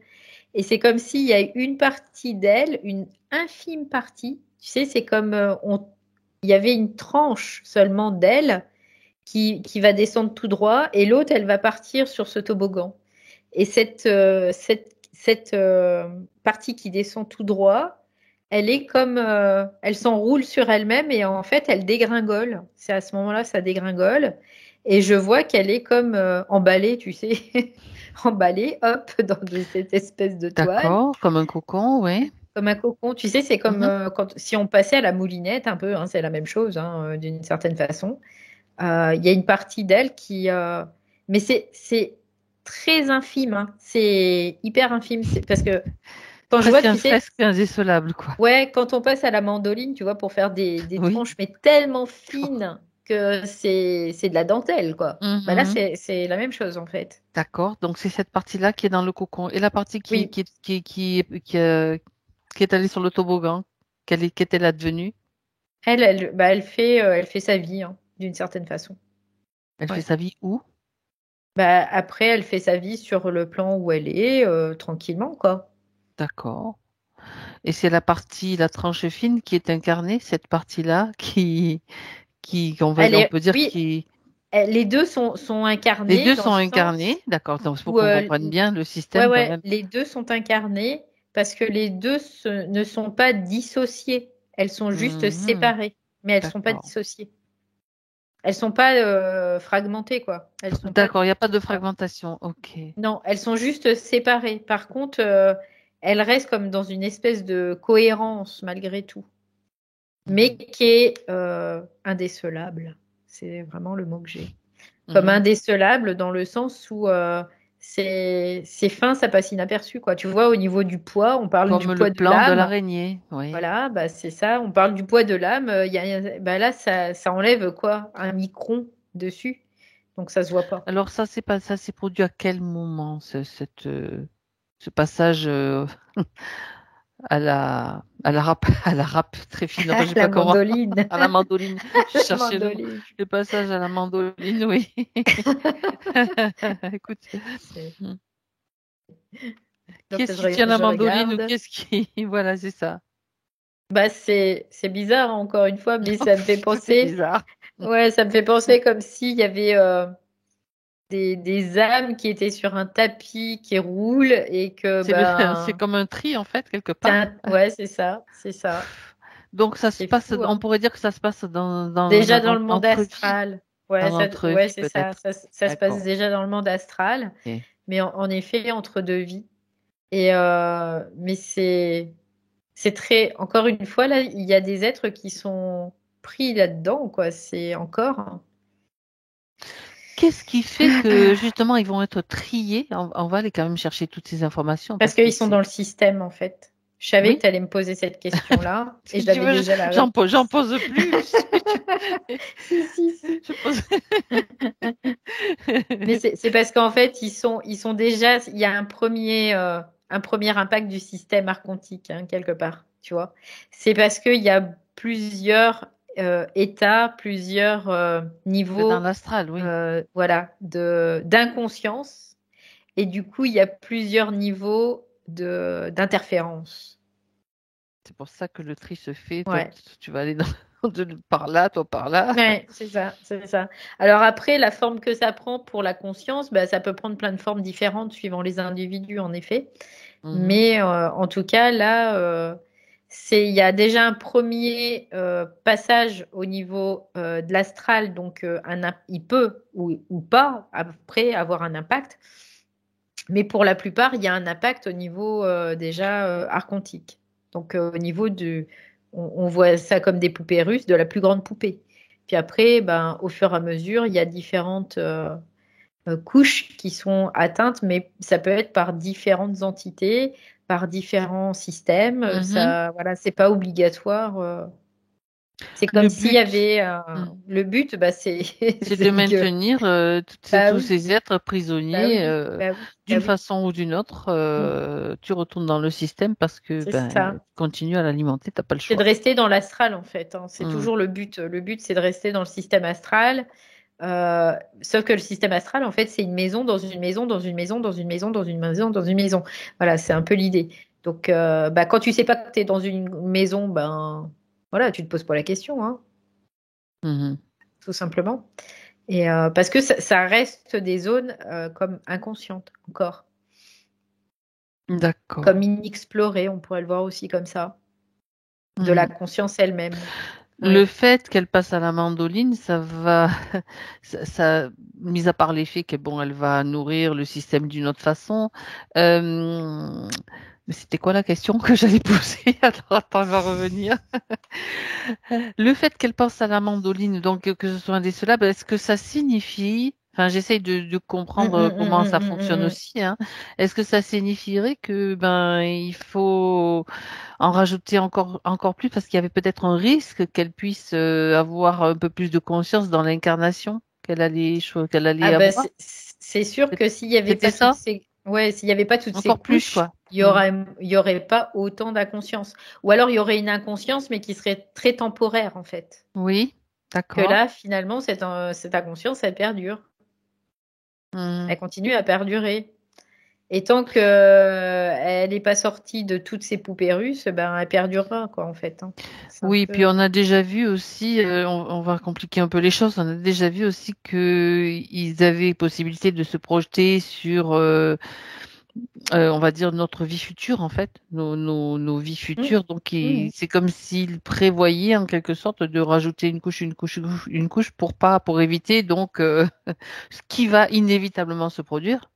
Et c'est comme s'il y a une partie d'elle, une infime partie. Tu sais, c'est comme il y avait une tranche seulement d'elle qui va descendre tout droit et l'autre, elle va partir sur ce toboggan. Et cette partie qui descend tout droit, elle est comme, elle s'enroule sur elle-même et en fait, elle dégringole. C'est à ce moment-là, ça dégringole. Et je vois qu'elle est comme emballée, tu sais, emballée, hop, cette espèce de toile, D'accord, comme un cocon, oui. comme un cocon. Tu sais, c'est comme Mhm. si on passait à la moulinette un peu, hein, c'est la même chose, hein, d'une certaine façon. Il y a une partie d'elle qui, mais c'est très infime, hein. C'est hyper infime. Parce que quand je vois, tu sais, Presque indécelable, quoi. ouais, quand on passe à la mandoline, tu vois, pour faire des Oui. tranches, mais tellement fines que c'est de la dentelle, quoi. Bah là, Mhm. c'est la même chose en fait. D'accord. Donc, c'est cette partie-là qui est dans le cocon. Et la partie Oui, qui est allée sur le toboggan, qu'est-elle advenue? bah, elle fait sa vie, hein, d'une certaine façon. Elle fait Ouais. sa vie où? Bah après, elle fait sa vie sur le plan où elle est, tranquillement, quoi. D'accord. Et c'est la tranche fine qui est incarnée, cette partie-là, on peut dire Oui, qui, les deux sont les incarnés deux dans sont le incarnés, sens d'accord. Donc, il faut où, qu'on comprenne bien le ouais, système quand ouais, même. les deux sont incarnés parce que les deux ne sont pas dissociées. Elles sont juste Mhm. séparées, mais elles sont pas D'accord. dissociées. Elles sont pas fragmentées, quoi. Elles sont pas D'accord, il n'y a pas toutes. de fragmentation. Ok. Non, elles sont juste séparées. Par contre, elles restent comme dans une espèce de cohérence malgré tout, mais Mhm. qui est indécelable. C'est vraiment le mot que j'ai. Comme Mhm. indécelable dans le sens où c'est fin, ça passe inaperçu, quoi. Tu vois, au niveau du poids, on parle du Comme le poids de plan de l'âme. l'araignée, oui. Voilà, bah c'est ça. On parle du poids de l'âme. Bah là, ça enlève quoi? Un micron dessus. Donc ça se voit pas. Alors ça s'est produit à quel moment, ce passage à la râpe, à la râpe très fine, enfin, je sais La pas comment, mandoline. à la mandoline. Je La cherchais mandoline. le passage à la mandoline, oui. Écoute, C'est- Donc qu'est-ce qui tient la je mandoline ou regarde. qu'est-ce qui, voilà, c'est ça. Bah c'est bizarre encore une fois, mais ça me fait Tout est penser. bizarre. Ouais, ça me fait penser comme s'il y avait des âmes qui étaient sur un tapis qui roule et que C'est ben comme un tri en fait quelque part. ouais, c'est ça, c'est ça. Donc ça se C'est passe, fou, on hein. pourrait dire que ça se passe Déjà dans le monde entre vies, astral. Ouais, dans ça, notre ouais, vie c'est ça. peut-être. Ça se passe D'accord. déjà dans le monde astral, Ok. mais en effet entre deux vies. Et mais c'est très. Encore une fois là, il y a des êtres qui sont pris là-dedans, quoi. C'est encore. Qu'est-ce qui fait que justement ils vont être triés? On va aller quand même chercher toutes ces informations Parce parce que qu'ils sont dans c'est. le système, en fait. Je savais que Oui. tu allais me poser cette question-là et Si tu j'avais veux, déjà la réponse. j'en pose plus. Si, si, si. Je pose. Mais c'est parce qu'en fait, ils sont déjà. Il y a un premier impact du système archontique, hein, quelque part, tu vois. C'est parce qu'il y a plusieurs états, plusieurs C'est dans niveaux, l'astral, oui. voilà, d'inconscience. Et du coup, il y a plusieurs niveaux d'interférence. C'est pour ça que le tri se fait. Toi, Ouais. tu vas aller par là, toi par là. Ouais, c'est ça, c'est ça. Alors après, la forme que ça prend pour la conscience, bah, ça peut prendre plein de formes différentes suivant les individus, en effet. Mhm. Mais en tout cas, là, il y a déjà un premier passage au niveau de l'astral, donc il peut ou pas après avoir un impact. Mais pour la plupart, il y a un impact au niveau déjà archontique. Donc au niveau on voit ça comme des poupées russes, de la plus grande poupée. Puis après, au fur et à mesure, il y a différentes couches qui sont atteintes, mais ça peut être par différentes entités, par différents systèmes. Ça, voilà, c'est pas obligatoire. C'est comme Le s'il y but, avait hmm, le but, c'est c'est de c'est que maintenir tous oui, ces êtres prisonniers oui, d'une façon ou d'une autre. Mm, Tu retournes dans le système parce que c'est tu ça. continues à l'alimenter, t'as pas le C'est de choix. rester dans l'astral en fait, hein. C'est Hmm. toujours le but. Le but, c'est de rester dans le système astral. Sauf que le système astral, en fait, c'est une maison dans une maison, dans une maison, dans une maison, dans une maison, dans une maison. Voilà, c'est un peu l'idée. Donc, quand tu sais pas que tu es dans une maison, voilà, tu te poses pas la question, hein, Mhm. tout simplement. Et parce que ça reste des zones comme inconscientes encore, D'accord. comme inexplorées, on pourrait le voir aussi comme ça, de la Mhm. conscience elle-même. Le Oui. fait qu'elle passe à la mandoline, ça va, mis à part l'effet que bon, elle va nourrir le système d'une autre façon. euh, mais c'était quoi la question que j'allais poser? Attends, elle va revenir. Le fait qu'elle pense à la mandoline, donc que ce soit un des syllabes, est-ce que ça signifie, enfin j'essaye de Mm, comprendre mm, comment ça mm, mm, fonctionne mm, mm. aussi, hein. Est-ce que ça signifierait que il faut en rajouter encore plus parce qu'il y avait peut-être un risque qu'elle puisse avoir un peu plus de conscience dans l'incarnation qu'elle allait Ah ben avoir? c'est sûr que s'il y avait C'était pas toutes ça? ces s'il y avait pas toutes ces Encore plus, couches, quoi. Hmm. il y aurait pas autant d'inconscience. Ou alors il y aurait une inconscience mais qui serait très temporaire en fait. Oui, Que d'accord. là finalement cette inconscience elle perdure, Hmm. elle continue à perdurer. Et tant que elle n'est pas sortie de toutes ces poupées russes, elle perdurera quoi en fait, hein. C'est un Oui, puis peu. on a déjà vu aussi, on va compliquer un peu les choses, on a déjà vu aussi que ils avaient possibilité de se projeter sur, on va dire, notre vie future, en fait, nos vies Mm, futures. Donc, mm, c'est comme s'ils prévoyaient, en quelque sorte, de rajouter une couche pour éviter, donc, ce qui va inévitablement se produire.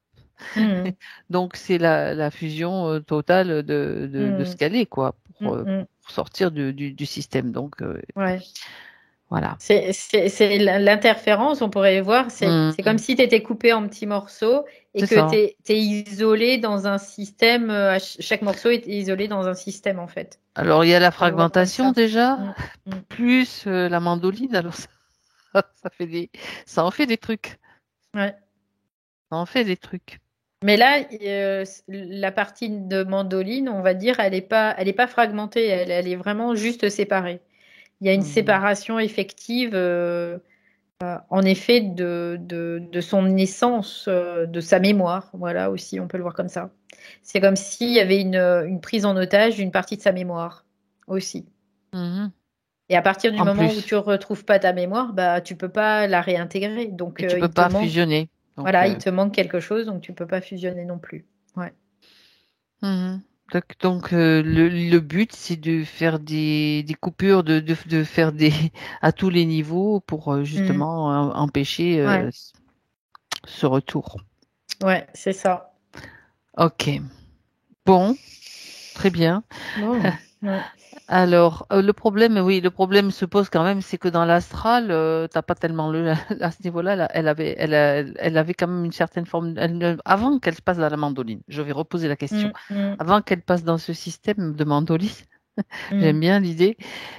mm, Donc, c'est la fusion totale de ce mm, qu'elle est, quoi, mm, mm. pour sortir du système. Donc, Ouais. voilà. C'est l'interférence, on pourrait voir, c'est comme Mhm. si tu étais coupé en petits morceaux et C'est que ça. tu es isolé dans un système, chaque morceau est isolé dans un système en fait. Alors, il y a la On peut le voir comme fragmentation ça. déjà, Mm, mm. plus la mandoline. Alors, ça fait ça en fait des trucs. Ouais. Ça en fait des trucs. Mais là, la partie de mandoline, on va dire, elle est pas fragmentée, elle est vraiment juste séparée. Il y a une Mhm. séparation effective. En effet de son essence, de sa mémoire. Voilà aussi, on peut le voir comme ça. C'est comme s'il y avait une prise en otage d'une partie de sa mémoire aussi. Mhm. Et à partir du En moment où plus. tu ne retrouves pas ta mémoire, tu peux pas la réintégrer. Donc Et tu peux il te pas manque, fusionner. Donc, voilà, il te manque quelque chose, donc tu peux pas fusionner non plus. Ouais. mhm. Donc, le but, c'est de faire des coupures, de faire des à tous les niveaux pour Mm. justement empêcher Ouais, ce retour. ouais, c'est ça. Ok. Bon, très bien. Bon, ouais. Alors, le problème, oui, le problème se pose quand même, c'est que dans l'astral, t'as pas tellement à ce niveau-là, elle avait quand même une certaine forme, avant qu'elle se passe dans la mandoline. Je vais reposer la question. Mm, mm, Avant qu'elle passe dans ce système de mandoline, j'aime mm. bien l'idée.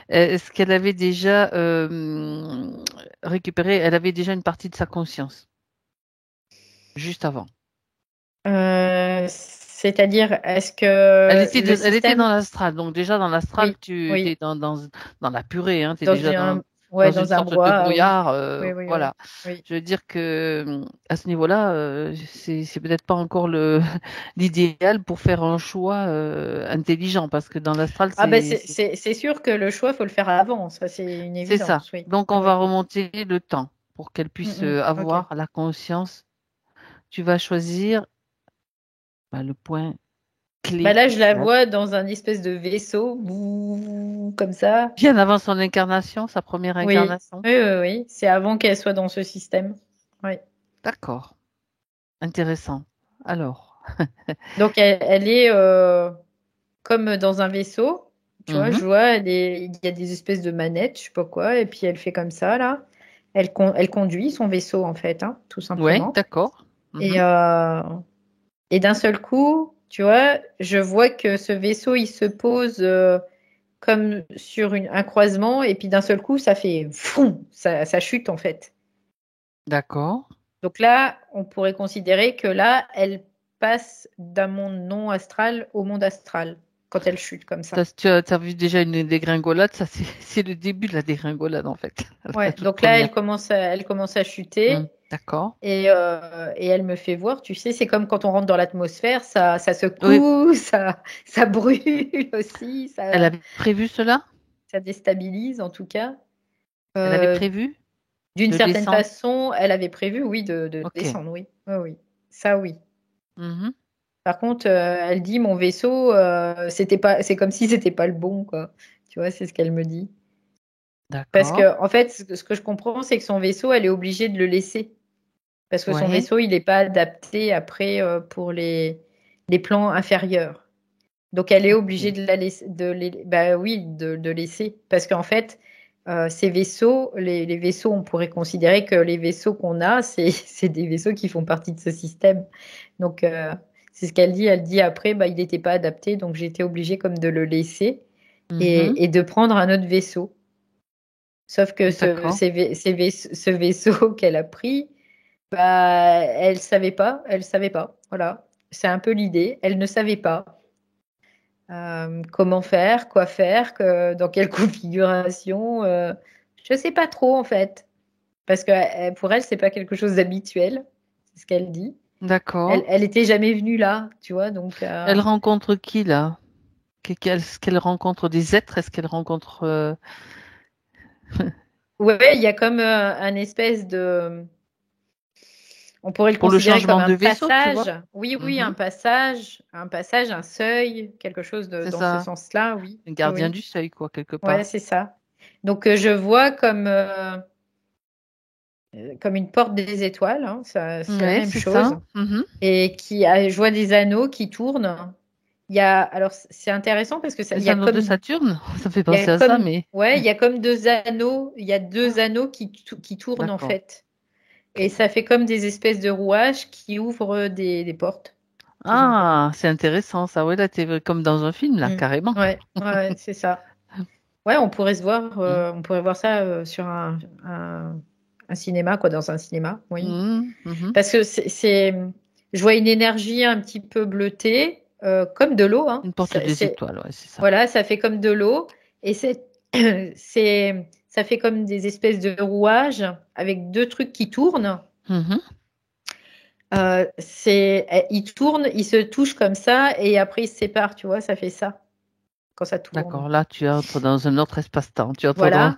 Est-ce qu'elle avait déjà récupéré, elle avait déjà une partie de sa conscience juste avant. C'est-à-dire, est-ce que le Elle était système. dans l'astral. Donc déjà dans l'astral, Oui, tu es oui, dans la purée, hein, tu es dans déjà un, dans ouais, une dans un sorte de bois, oui, brouillard. oui, oui, oui, Voilà. oui. Je veux dire que à ce niveau-là, c'est peut-être pas encore le l'idéal pour faire un choix intelligent parce que dans l'astral, Ah ben c'est sûr que le choix, faut le faire avant, ça c'est une c'est ça. évidence, oui, Donc oui, on va oui. remonter le temps pour qu'elle puisse Ok. avoir la conscience. Tu vas choisir le point Bah clé là, je la idéal. vois dans un espèce de vaisseau, comme ça. Bien avant son incarnation, sa première Oui, incarnation. oui, oui, oui. C'est avant qu'elle soit dans ce système. Oui. D'accord. Intéressant. Alors, Donc elle est comme dans un vaisseau. Tu vois, je vois, il y a des espèces de manettes, je sais pas quoi, et puis elle fait comme ça, là. Elle conduit son vaisseau, en fait, hein, tout Ouais, simplement. d'accord. Et, et d'un seul coup, tu vois, je vois que ce vaisseau, il se pose comme sur un croisement, et puis d'un seul coup, ça fait fou, ça chute, en fait. D'accord. Donc là, on pourrait considérer que là, elle passe d'un monde non astral au monde astral, quand elle chute comme ça. Tu as vu déjà une dégringolade, ça c'est le début de la dégringolade en fait. La Ouais, toute donc là, première. elle commence à chuter. D'accord. Et elle me fait voir, tu sais, c'est comme quand on rentre dans l'atmosphère, ça Oui, secoue, ça brûle aussi, elle avait prévu cela? ça déstabilise en tout cas. Elle avait Euh, prévu d'une de certaine descendre? façon, elle avait prévu, oui, de Ok. descendre, oui. Oui, oui. Ça, oui. Mhm. Par contre, elle dit, mon vaisseau, c'est comme si c'était pas le bon, quoi. Tu vois, c'est ce qu'elle me dit. Parce D'accord. que, en fait, ce que je comprends, c'est que son vaisseau, elle est obligée de le laisser. Parce que son Ouais. vaisseau, il n'est pas adapté après pour les plans inférieurs. Donc elle est obligée Ok. de la laisser, bah oui, de laisser. Parce qu'en fait, ces vaisseaux, les vaisseaux, on pourrait considérer que les vaisseaux qu'on a, c'est des vaisseaux qui font partie de ce système. Donc c'est ce qu'elle dit. Elle dit après, bah, il n'était pas adapté, donc j'ai été obligée comme de le laisser Mhm. et de prendre un autre vaisseau. Sauf que D'accord. ce vaisseau qu'elle a pris, bah, elle savait pas. Voilà, c'est un peu l'idée. Elle ne savait pas comment faire, quoi faire, dans quelle configuration. Je sais pas trop en fait, parce que pour elle, c'est pas quelque chose d'habituel, c'est ce qu'elle dit. D'accord. Elle était jamais venue là, tu vois, donc Elle rencontre qui là? Est-ce qu'elle rencontre des êtres? Est-ce qu'elle rencontre ouais, il y a comme un espèce de, on pourrait le pour le considérer comme changement un de vaisseau, tu vois? passage. Oui, oui, Mhm. un passage, un seuil, quelque chose C'est dans ce ça. sens-là, oui, Un oui, gardien oui. du seuil, quoi, quelque Ouais, part. c'est ça. Donc je vois comme une porte des étoiles, hein, ça, c'est la Ouais, même c'est ça. chose. Mhm. Et je vois des anneaux qui tournent. Alors c'est intéressant parce que Les anneaux de Saturne, ça me fait il y a penser à ça, comme, mais ouais, il y a comme deux anneaux, il y a deux ah, anneaux qui tournent en d'accord. fait. Et ça fait comme des espèces de rouages qui ouvrent des portes, tout simplement. Ah, c'est intéressant ça. Ouais, là, t'es comme dans un film, là, Mm. carrément. Ouais, ouais, c'est ça. Ouais, Mhm. on pourrait voir ça sur un cinéma, quoi, dans un cinéma, oui. Mhm. Mhm. Parce que je vois une énergie un petit peu bleutée, comme de l'eau, hein. Une porte des étoiles, ouais, c'est ça. Voilà, ça fait comme de l'eau. Et ça fait comme des espèces de rouages avec deux trucs qui tournent. Mhm. Ils tournent, ils se touchent comme ça et après ils se séparent, tu vois, ça fait ça quand ça tourne. D'accord, là, tu entres dans un autre espace-temps. Tu entres dans... Voilà.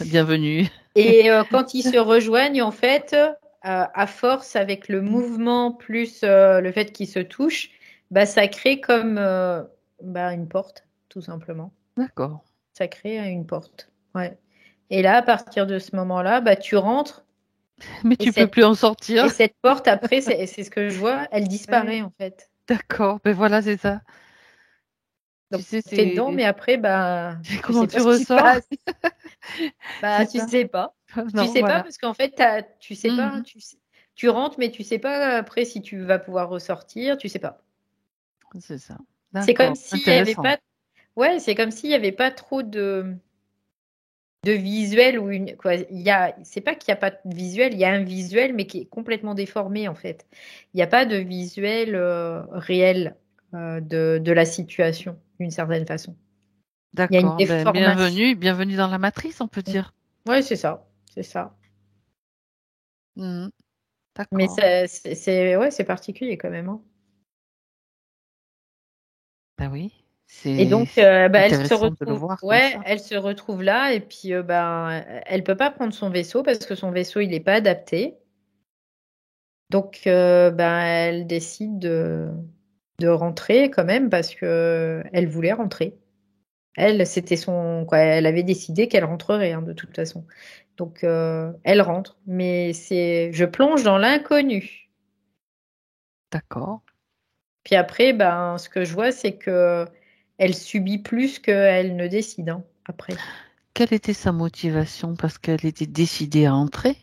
Bienvenue. Et quand ils se rejoignent, en fait, à force avec le mouvement plus le fait qu'ils se touchent, bah, ça crée comme bah, une porte, tout simplement. D'accord. Ça crée une porte. Ouais. Et là, à partir de ce moment-là, bah, tu rentres Mais et tu peux plus en sortir. cette porte, après, c'est ce que je vois, elle Ouais. disparaît en fait. D'accord, ben voilà, c'est ça. Tu Donc, sais, tu es dedans, c'est mais après, bah, tu comment sais pas tu ce qui se ressors. passe. Bah, C'est tu ça. sais pas. Tu Non, sais pas voilà. parce qu'en fait, tu sais pas. Mhm. Tu rentres, mais tu sais pas après si tu vas pouvoir ressortir. Tu sais pas. C'est ça. C'est comme D'accord. s'il y avait Intéressant. pas. Ouais, c'est comme s'il y avait pas trop de visuel ou une quoi. C'est pas qu'il y a pas de visuel. Il y a un visuel, mais qui est complètement déformé en fait. Il n'y a pas de visuel réel de la situation d'une certaine façon. Il y a une D'accord. Ben, déformation. bienvenue, bienvenue dans la matrice, on peut dire. Ouais, c'est ça. C'est ça. Mhm. Mais D'accord. ouais, c'est particulier quand même, hein. Ben oui, Et c'est donc, bah, elle se intéressant de le retrouve, voir comme ouais, ça. elle se retrouve là, et puis, ben, elle peut pas prendre son vaisseau parce que son vaisseau, il n'est pas adapté. Donc, ben, elle décide de rentrer quand même parce que elle voulait rentrer. Elle, c'était quoi, elle avait décidé qu'elle rentrerait, hein, de toute façon. Donc, elle rentre, mais je plonge dans l'inconnu. D'accord. Puis après, ben, ce que je vois, c'est que elle subit plus qu'elle ne décide, hein, après. Quelle était sa motivation? Parce qu'elle était décidée à entrer,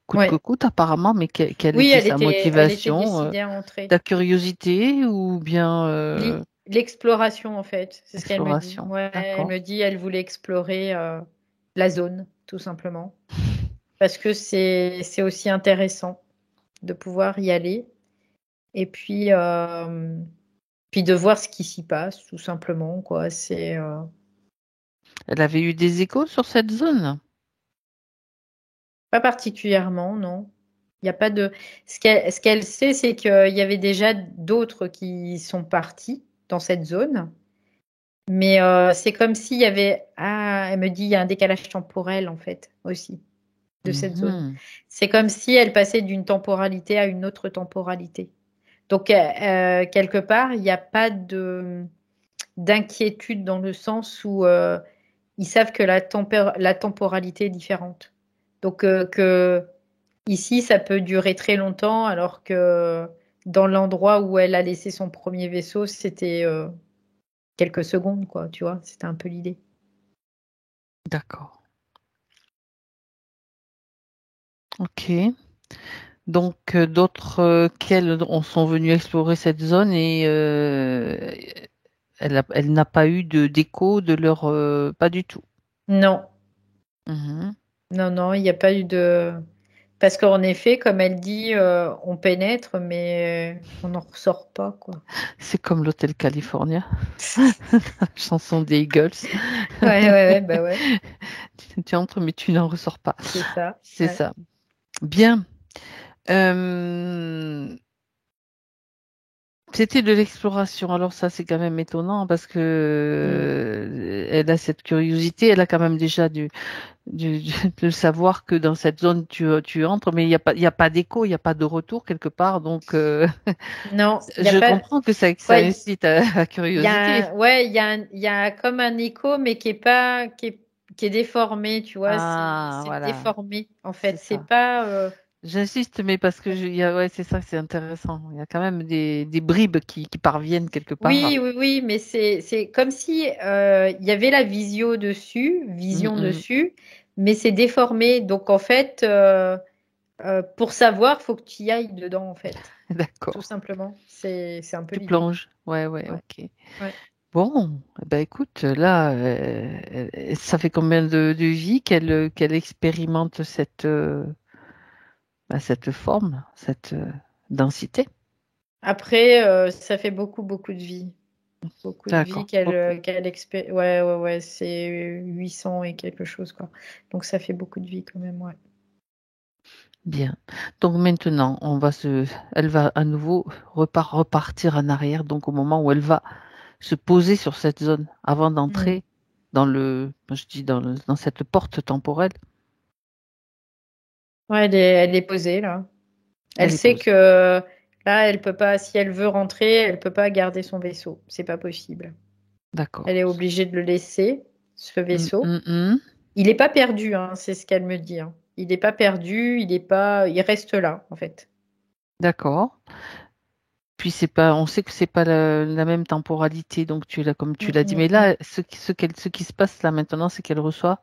coûte que Ouais. coûte apparemment, mais quelle Oui, était sa elle était motivation? décidée à entrer. La curiosité ou bien L'exploration, en fait, c'est ce qu'elle me dit. l'exploration? Ouais, elle D'accord. me dit elle voulait explorer la zone, tout simplement. Parce que c'est aussi intéressant de pouvoir y aller. Et puis de voir ce qui s'y passe, tout simplement, quoi. Elle avait eu des échos sur cette zone? Pas particulièrement, non. Il y a pas de. Ce qu'elle sait, c'est qu'il y avait déjà d'autres qui sont partis dans cette zone. Mais c'est comme s'il y avait. Ah, elle me dit, il y a un décalage temporel, en fait, aussi, de cette zone. Mhm. C'est comme si elle passait d'une temporalité à une autre temporalité. Donc, quelque part, il n'y a pas d'inquiétude dans le sens où ils savent que la temporalité est différente. Donc, ici, ça peut durer très longtemps, alors que dans l'endroit où elle a laissé son premier vaisseau, c'était quelques secondes, quoi, tu vois, c'était un peu l'idée. D'accord. Ok. Donc d'autres qu'elles sont venues explorer cette zone et elle n'a pas eu d'écho de leur pas du tout. Non, Mhm. non, non, il n'y a pas eu de. Parce qu'en effet, comme elle dit, on pénètre, mais on n'en ressort pas, quoi. C'est comme l'hôtel California, la chanson des Eagles. Ouais, ouais, ouais, bah ouais, Tu entres mais tu n'en ressors pas. c'est ça. C'est Ouais. ça. Bien. Euh, C'était de l'exploration. Alors ça, c'est quand même étonnant parce que Mm. elle a cette curiosité. Elle a quand même déjà de savoir que dans cette zone tu entres, mais il y a pas d'écho, il n'y a pas de retour quelque part. Donc Non, il n'y a je pas. comprends que ça Ouais, incite à la curiosité. ouais, il y a comme un écho, mais qui est déformé, tu vois, Ah, c'est voilà, déformé, en c'est fait. C'est ça. pas. J'insiste, mais parce que ouais, c'est ça, c'est intéressant. Il y a quand même des bribes qui parviennent quelque part. Oui, oui, oui, mais c'est comme si il y avait la Mm, vision mm. dessus, mais c'est déformé. Donc, en fait, pour savoir, faut que tu y ailles dedans, en fait. Tout D'accord. simplement. C'est un peu Tu l'idée. plonges. Ouais, ouais, Ouais, ok. ouais. Bon, eh ben écoute, là, ça fait combien de vies qu'elle expérimente cette forme, cette densité? Après, ça fait beaucoup, beaucoup de vie. Beaucoup de vie D'accord, beaucoup. Ouais, ouais, ouais, c'est 800 et quelque chose, quoi. Donc ça fait beaucoup de vie quand même, ouais. Bien. Donc maintenant, elle va à nouveau repartir en arrière. Donc au moment où elle va se poser sur cette zone, avant Mm. d'entrer moi, je dis dans cette porte temporelle, Ouais, elle est posée là. Elle elle est sait posée. que là, elle peut pas, si elle veut rentrer, elle peut pas garder son vaisseau. C'est pas possible. Elle D'accord. est obligée de le laisser, ce Hum, vaisseau. hum, hum. Il n'est pas perdu, hein, c'est ce qu'elle me dit, hein. Il n'est pas perdu, il reste là, en fait. D'accord. Puis on sait que c'est pas la même temporalité, donc comme tu Mm, l'as dit. mm, Mais mm. là, ce qui se passe là maintenant, c'est qu'elle reçoit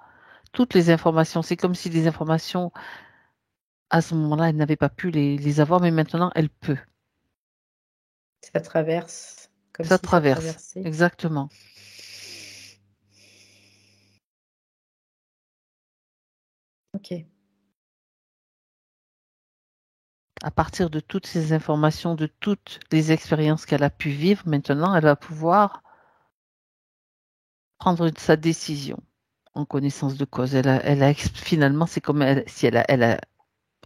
toutes les informations. C'est comme si les informations, à ce moment-là, elle n'avait pas pu les avoir, mais maintenant, elle peut. Ça traverse, comme Ça si ça traverse. traversait. Exactement. Ok. À partir de toutes ces informations, de toutes les expériences qu'elle a pu vivre, maintenant, elle va pouvoir prendre sa décision en connaissance de cause. Finalement, c'est comme si elle a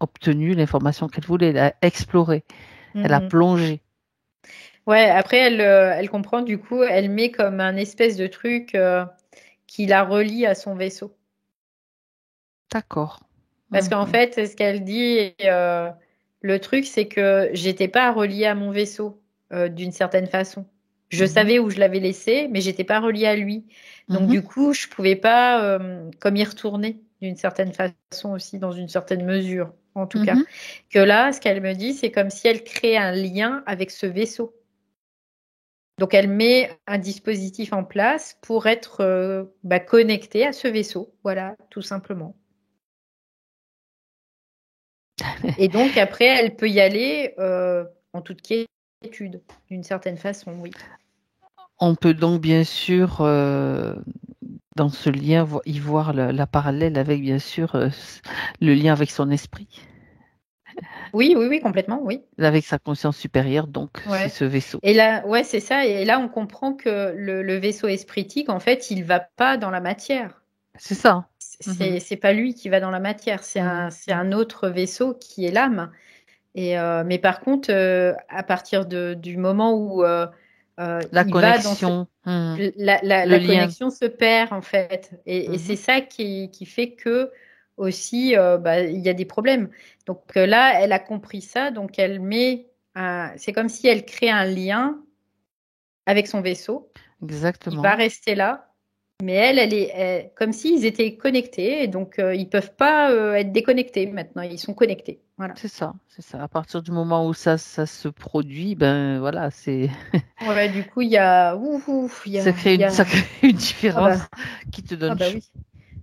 obtenu l'information qu'elle voulait, elle a exploré, elle a Mhm. plongé. Ouais, après, elle comprend, du coup, elle met comme un espèce de truc qui la relie à son vaisseau. D'accord. Parce qu'en Mhm. fait, c'est ce qu'elle dit, le truc, c'est que j'étais pas reliée à mon vaisseau d'une certaine façon. Je Mhm. savais où je l'avais laissé, mais j'étais pas reliée à lui. Donc Mhm. du coup, je pouvais pas comme y retourner d'une certaine façon aussi, dans une certaine mesure, en tout cas. Mhm. Que là, ce qu'elle me dit, c'est comme si elle créait un lien avec ce vaisseau. Donc, elle met un dispositif en place pour être connectée à ce vaisseau. Voilà, tout simplement. Et donc, après, elle peut y aller en toute quiétude, d'une certaine façon, oui. On peut donc bien sûr, dans ce lien, y voir la parallèle avec, bien sûr, le lien avec son esprit, Oui, oui, oui, complètement, oui. avec sa conscience supérieure, donc c'est Ouais. ce vaisseau. Et là, ouais, c'est ça. Et là, on comprend que le vaisseau espritique, en fait, il va pas dans la matière. C'est ça. Mhm. C'est pas lui qui va dans la matière. C'est Mhm. un autre vaisseau qui est l'âme. Mais par contre, à partir du moment où La il va dans connexion, la le lien. connexion se perd en fait, et Mhm. c'est ça qui fait que aussi il y a des problèmes. Donc là, elle a compris ça, donc elle met, c'est comme si elle crée un lien avec son vaisseau. Il va Exactement. rester là. Mais elle est comme s'ils étaient connectés, et donc ils peuvent pas être déconnectés maintenant, ils sont connectés. Voilà. C'est ça, c'est ça. À partir du moment où ça se produit, ben voilà, Ouais, du coup, il y a, ça crée il y ça a, crée une ah différence bah, qui te ah donne bah chaud. oui.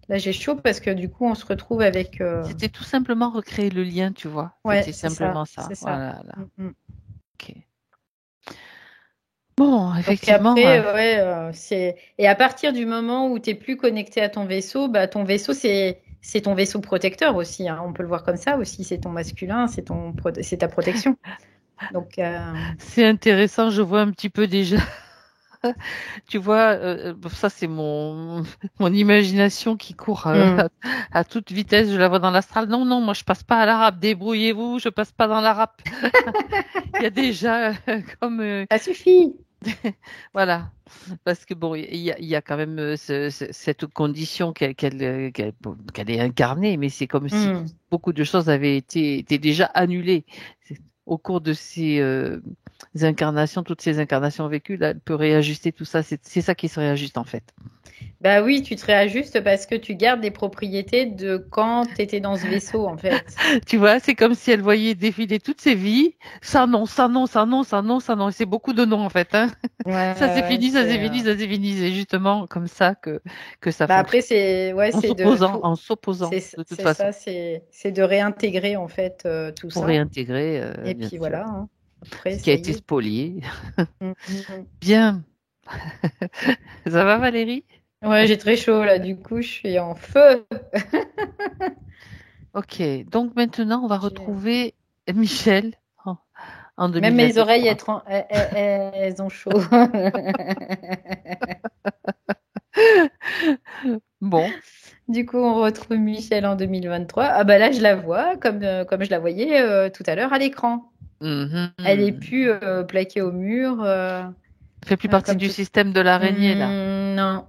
Là, j'ai chaud parce que du coup, on se retrouve avec. C'était tout simplement recréer le lien, tu vois. Ouais, C'était c'est ça, simplement ça. c'est ça. Voilà, là. Mm. Ok. Bon, Donc effectivement, après, ouais, et à partir du moment où tu es plus connecté à ton vaisseau, bah ton vaisseau c'est ton vaisseau protecteur aussi, hein. On peut le voir comme ça aussi. C'est ton masculin, c'est ta protection. Donc c'est intéressant. Je vois un petit peu déjà. Tu vois, ça c'est mon imagination qui court mm. à toute vitesse. Je la vois dans l'astral. Non, non, moi je passe pas à l'arabe. Débrouillez-vous, je passe pas dans l'arabe. Il y a déjà comme Ça suffit. voilà, parce que bon, il y a quand même cette condition qu'elle est incarnée, mais c'est comme si Mm. beaucoup de choses avaient étaient déjà annulées. Au cours de ces incarnations, toutes ces incarnations vécues, là, elle peut réajuster tout ça. C'est ça qui se réajuste en fait. Bah oui, tu te réajustes parce que tu gardes les propriétés de quand tu étais dans ce vaisseau, en fait. Tu vois, c'est comme si elle voyait défiler toutes ses vies. Ça non, ça non, ça non, ça non, ça non. Et c'est beaucoup de non en fait. Hein. Ouais, Ça c'est ouais, fini, ça c'est fini, ça c'est fini. C'est justement comme ça que ça Bah après, fonctionne. c'est de En s'opposant, de toute c'est façon, ça, c'est de réintégrer en fait tout pour ça. réintégrer, Et bien puis sûr, voilà, hein. Après, ce qui a ça été y est. spolié. Mm, mm, mm. Bien. Ça va, Valérie? Ouais, j'ai très chaud là, du coup, je suis en feu. Ok. Donc maintenant, on va J'ai- retrouver Michel en Même mes oreilles, 2023. elles ont chaud. Bon. Du coup, on retrouve Michel en 2023. Ah bah là, je la vois comme je la voyais tout à l'heure à l'écran. Elle est Mhm. plus plaquée au mur Fait plus partie comme du tout. système de l'araignée, là. Non,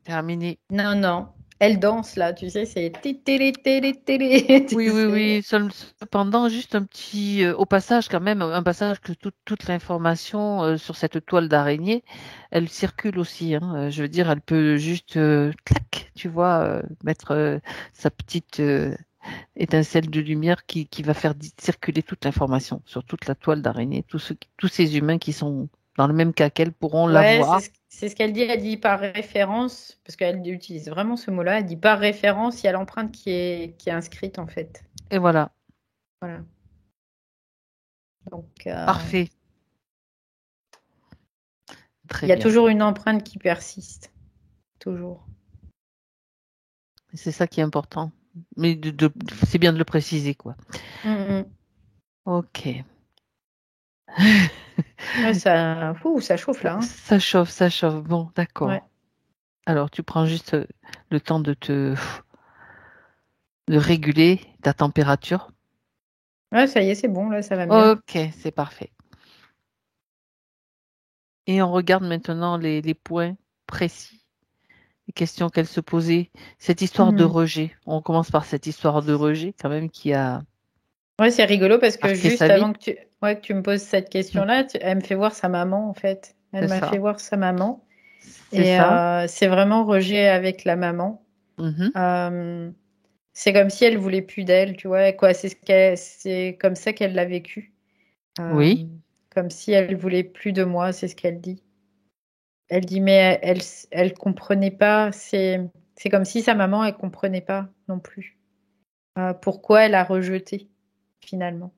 Terminé. non, non. Elle danse là, tu sais, c'est télé, télé, télé, Oui, tu oui, sais. oui. Cependant, juste un petit, au passage quand même, un passage que toute l'information sur cette toile d'araignée, elle circule aussi. Hein. Je veux dire, elle peut juste, clac, tu vois, mettre sa petite étincelle de lumière qui va faire circuler toute l'information sur toute la toile d'araignée. Tous ces humains qui sont dans le même cas qu'elle pourront la Ouais, voir. c'est ce qu'elle dit. Elle dit par référence, parce qu'elle utilise vraiment ce mot-là. Elle dit par référence, il y a l'empreinte qui est inscrite en fait. Et voilà. Voilà. Donc, Parfait. il Très y a bien. toujours une empreinte qui persiste. Toujours. C'est ça qui est important. Mais c'est bien de le préciser, quoi. Mm, Ok. mm. Ouais, ça chauffe là, hein. Ça chauffe, ça chauffe. Bon, Ouais. d'accord. Alors, tu prends juste le temps de réguler ta température. Ouais, ça y est, c'est bon, là, ça va mieux. Ok, c'est parfait. Et on regarde maintenant les points précis, les questions qu'elle se posait. Cette histoire de Mhm. rejet. On commence par cette histoire de rejet, quand même, qui a Ouais, c'est rigolo parce que marqué juste sa vie. avant que tu me poses cette Hmm, question-là, elle me fait voir sa maman, en fait. Elle c'est m'a fait ça. voir sa maman. C'est Et ça. c'est vraiment rejet avec la maman. Mhm. Euh, c'est comme si elle voulait plus d'elle, tu vois, quoi. C'est comme ça qu'elle l'a vécu. Euh, Oui. comme si elle voulait plus de moi, c'est ce qu'elle dit. Elle dit, mais elle comprenait pas. C'est comme si sa maman, elle comprenait pas non plus. Pourquoi elle a rejeté, finalement.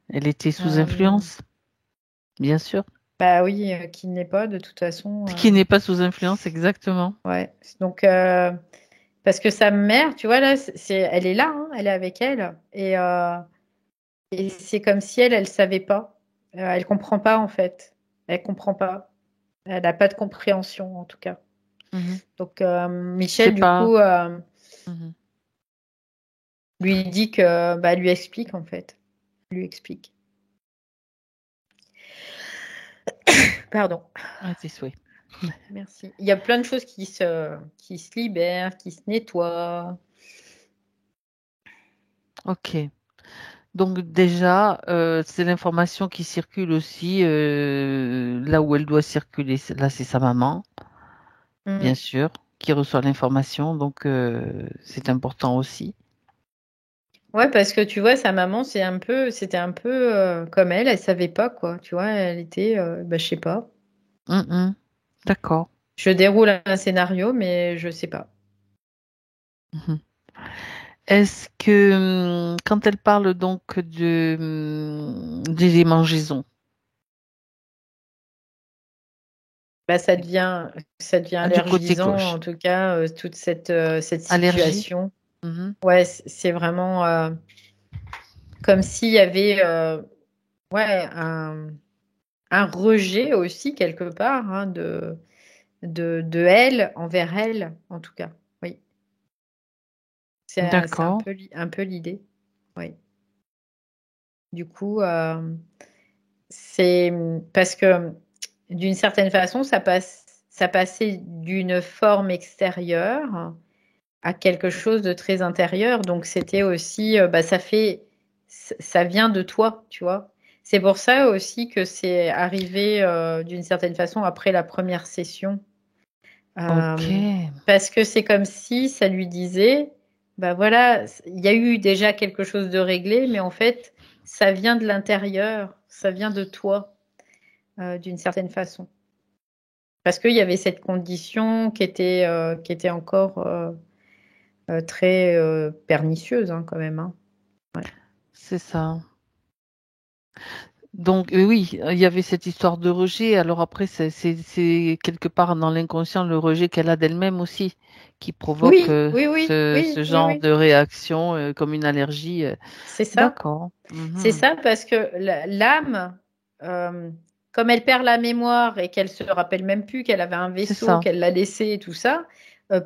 Elle était sous Euh, influence, bien sûr. Bah oui, qui n'est pas, de toute façon. Qui n'est pas sous influence, exactement. Ouais. Donc, parce que sa mère, tu vois, là, elle est là, hein, elle est avec elle. Et c'est comme si elle savait pas. Elle comprend pas, en fait. Elle comprend pas. Elle n'a pas de compréhension, en tout cas. Mhm. Donc, C'est Michel, du pas. coup, Mhm. lui dit que, bah, lui explique, en fait. Lui explique. Pardon. Ah, tes souhaits. Merci. Il y a plein de choses qui se libèrent, qui se nettoient. Ok. Donc déjà, c'est l'information qui circule aussi là où elle doit circuler. Là, c'est sa maman, bien Mm. sûr, qui reçoit l'information. Donc c'est important aussi. Ouais, parce que tu vois, sa maman, c'était un peu comme elle savait pas quoi. Tu vois, elle était, bah, je sais pas. Mhm. D'accord. Je déroule un scénario, mais je sais pas. Mhm. Est-ce que quand elle parle donc des démangeaisons, Bah, ça devient du côté allergisant, gauche, en tout cas, toute cette allergie, situation. mhm. Ouais, c'est vraiment comme s'il y avait, ouais, un rejet aussi quelque part, hein, de elle envers elle, en tout cas. Oui, c'est D'accord, un peu l'idée. Oui. Du coup, c'est parce que d'une certaine façon, ça passait d'une forme extérieure à quelque chose de très intérieur. Donc, c'était aussi, bah, ça vient de toi, tu vois. C'est pour ça aussi que c'est arrivé d'une certaine façon après la première session. ok, Parce que c'est comme si ça lui disait, bah voilà, il y a eu déjà quelque chose de réglé, mais en fait, ça vient de l'intérieur, ça vient de toi, d'une certaine façon. Parce qu'il y avait cette condition qui était encore très pernicieuse, hein, quand même, hein. Ouais. c'est ça. Donc oui, il y avait cette histoire de rejet. Alors après, c'est quelque part dans l'inconscient le rejet qu'elle a d'elle-même aussi qui provoque Oui, oui, oui, ce oui, oui, genre oui. de réaction comme une allergie. C'est ça. D'accord. C'est Mhm. ça parce que l'âme, euh, comme elle perd la mémoire et qu'elle se rappelle même plus qu'elle avait un C'est vaisseau, ça. qu'elle l'a laissé et tout ça,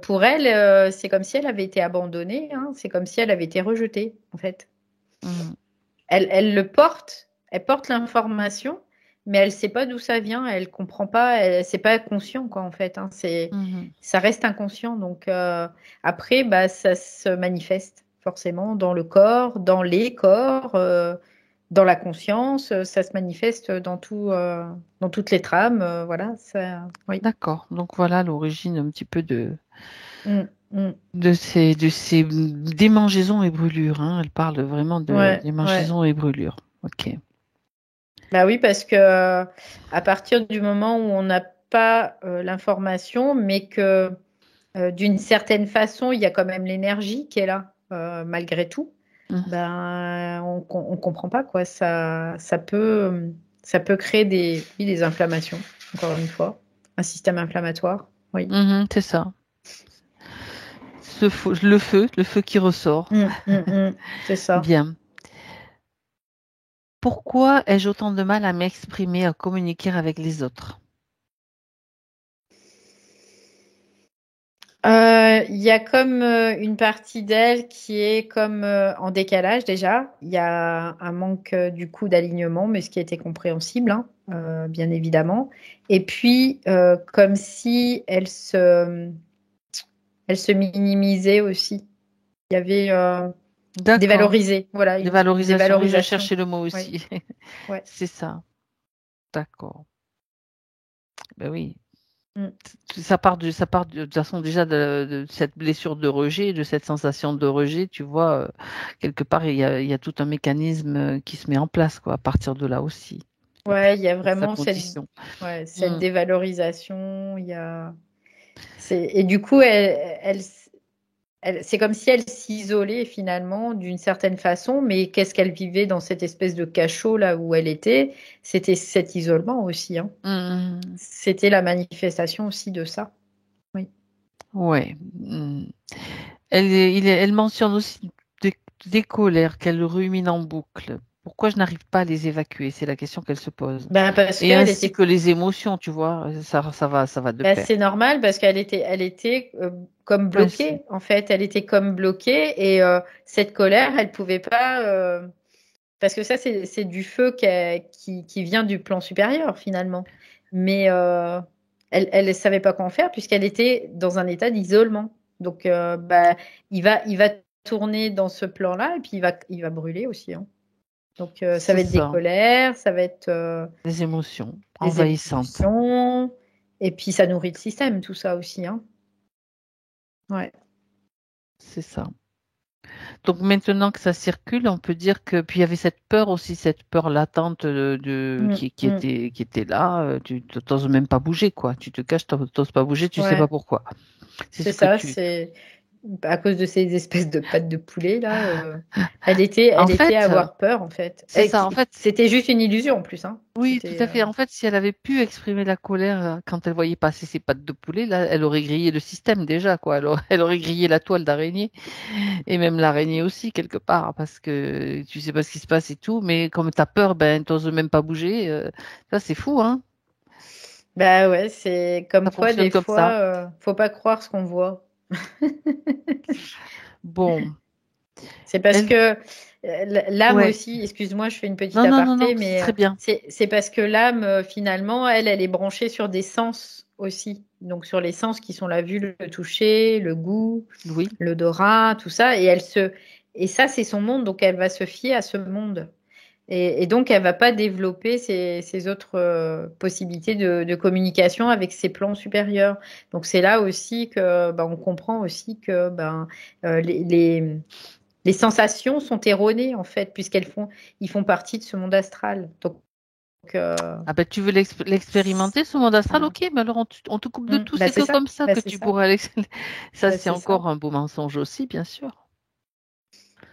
pour elle, c'est comme si elle avait été abandonnée, hein, c'est comme si elle avait été rejetée, en fait. Mhm. Elle le porte, elle porte l'information, mais elle sait pas d'où ça vient, elle comprend pas, c'est pas conscient, quoi, en fait, hein, Mhm. ça reste inconscient. Donc, après, bah, ça se manifeste forcément dans le corps, dans les corps. Dans la conscience, ça se manifeste dans toutes les trames, voilà, ça, oui. D'accord. Donc voilà l'origine un petit peu Mm, mm. de ces démangeaisons et brûlures, hein. Elle parle vraiment de Ouais, ouais. démangeaisons et brûlures. Ok. Bah oui, parce que à partir du moment où on n'a pas l'information, mais que d'une certaine façon, il y a quand même l'énergie qui est là, malgré tout, Mhm. ben on comprend pas quoi. Ça peut créer oui, des inflammations, encore une fois, un système inflammatoire. Oui. Mhm, c'est ça. Le feu qui ressort. C'est ça. Bien. Pourquoi ai-je autant de mal à m'exprimer, à communiquer avec les autres? Il y a comme une partie d'elle qui est comme en décalage déjà. Il y a un manque du coup d'alignement, mais ce qui était compréhensible, hein, bien évidemment. Et puis comme si elle se minimisait aussi. Il y avait D'accord. dévalorisé, voilà, Des une valorisations. Oui, je dévalorisation. cherchais le mot Oui, aussi. ouais. C'est ça. D'accord. Ben oui. Mm. De toute façon déjà de cette blessure de rejet, de cette sensation de rejet, tu vois, quelque part il y a tout un mécanisme qui se met en place, quoi, à partir de là aussi. Ouais, il y a C'est sa vraiment condition. cette Mm. dévalorisation. Et du coup, c'est comme si elle s'isolait finalement d'une certaine façon, mais qu'est-ce qu'elle vivait dans cette espèce de cachot là où elle était? C'était cet isolement aussi, hein. Mm. C'était la manifestation aussi de ça. Oui. Ouais. Mm. Elle mentionne aussi des, des colères qu'elle rumine en boucle. Pourquoi je n'arrive pas à les évacuer? C'est la question qu'elle se pose. Ben, parce Et qu'elle ainsi était, que les émotions, tu vois, ça va de ben, pair. c'est normal parce qu'elle était comme Coincée. bloquée. En fait, elle était comme bloquée et cette colère, elle pouvait pas. Parce que ça, c'est du feu qui vient du plan supérieur, finalement. Mais elle ne savait pas quoi en faire puisqu'elle était dans un état d'isolement. Donc, bah, il va tourner dans ce plan-là et puis il va brûler aussi, hein. Donc, ça C'est va être des ça, colères, ça va être les émotions des envahissantes. émotions. Et puis, ça nourrit le système, tout ça aussi, hein. Ouais. C'est ça. Donc maintenant que ça circule, on peut dire que puis il y avait cette peur aussi, cette peur latente Mm, mm. qui était là. Tu t'oses même pas bouger quoi. Tu te caches, t'oses pas bouger, tu sais pas Ouais, pourquoi. C'est c'est ce que ça. tu. C'est à cause de ces espèces de pattes de poulet là. En Elle était à fait, avoir peur en fait. c'est ça. En fait, C'était juste une illusion en plus, hein. oui, tout C'était à fait. En fait, si elle avait pu exprimer la colère quand elle voyait passer ses pattes de poulet, là, elle aurait grillé le système déjà quoi. Elle aurait grillé la toile d'araignée. Et même l'araignée aussi, quelque part, parce que tu sais pas ce qui se passe et tout, mais comme tu as peur, ben, t'oses même pas bouger. Ça, c'est fou, hein? bah ouais, c'est comme Ça quoi fonctionne des comme fois, ça. faut pas croire ce qu'on voit. Bon, C'est parce elle, que l'âme ouais. aussi, excuse-moi, je fais une petite Non, non, non, non, aparté, c'est mais très bien. c'est parce que l'âme, finalement, elle est branchée sur des sens aussi. Donc sur les sens qui sont la vue, le toucher, le goût, Oui, l'odorat, tout ça. Et ça, c'est son monde, donc elle va se fier à ce monde. Et donc, elle va pas développer ces autres possibilités de communication avec ses plans supérieurs. Donc, c'est là aussi que ben, on comprend aussi que ben, euh, les, les, les sensations sont erronées, en fait, ils font partie de ce monde astral. Donc, ah ben, tu veux l'expérimenter, ce monde astral? Ok, mais alors on te coupe de tout. bah, C'est c'est que ça. comme ça Bah, que c'est tu ça. pourras Ça, Bah, c'est c'est ça. encore un beau mensonge aussi, bien sûr.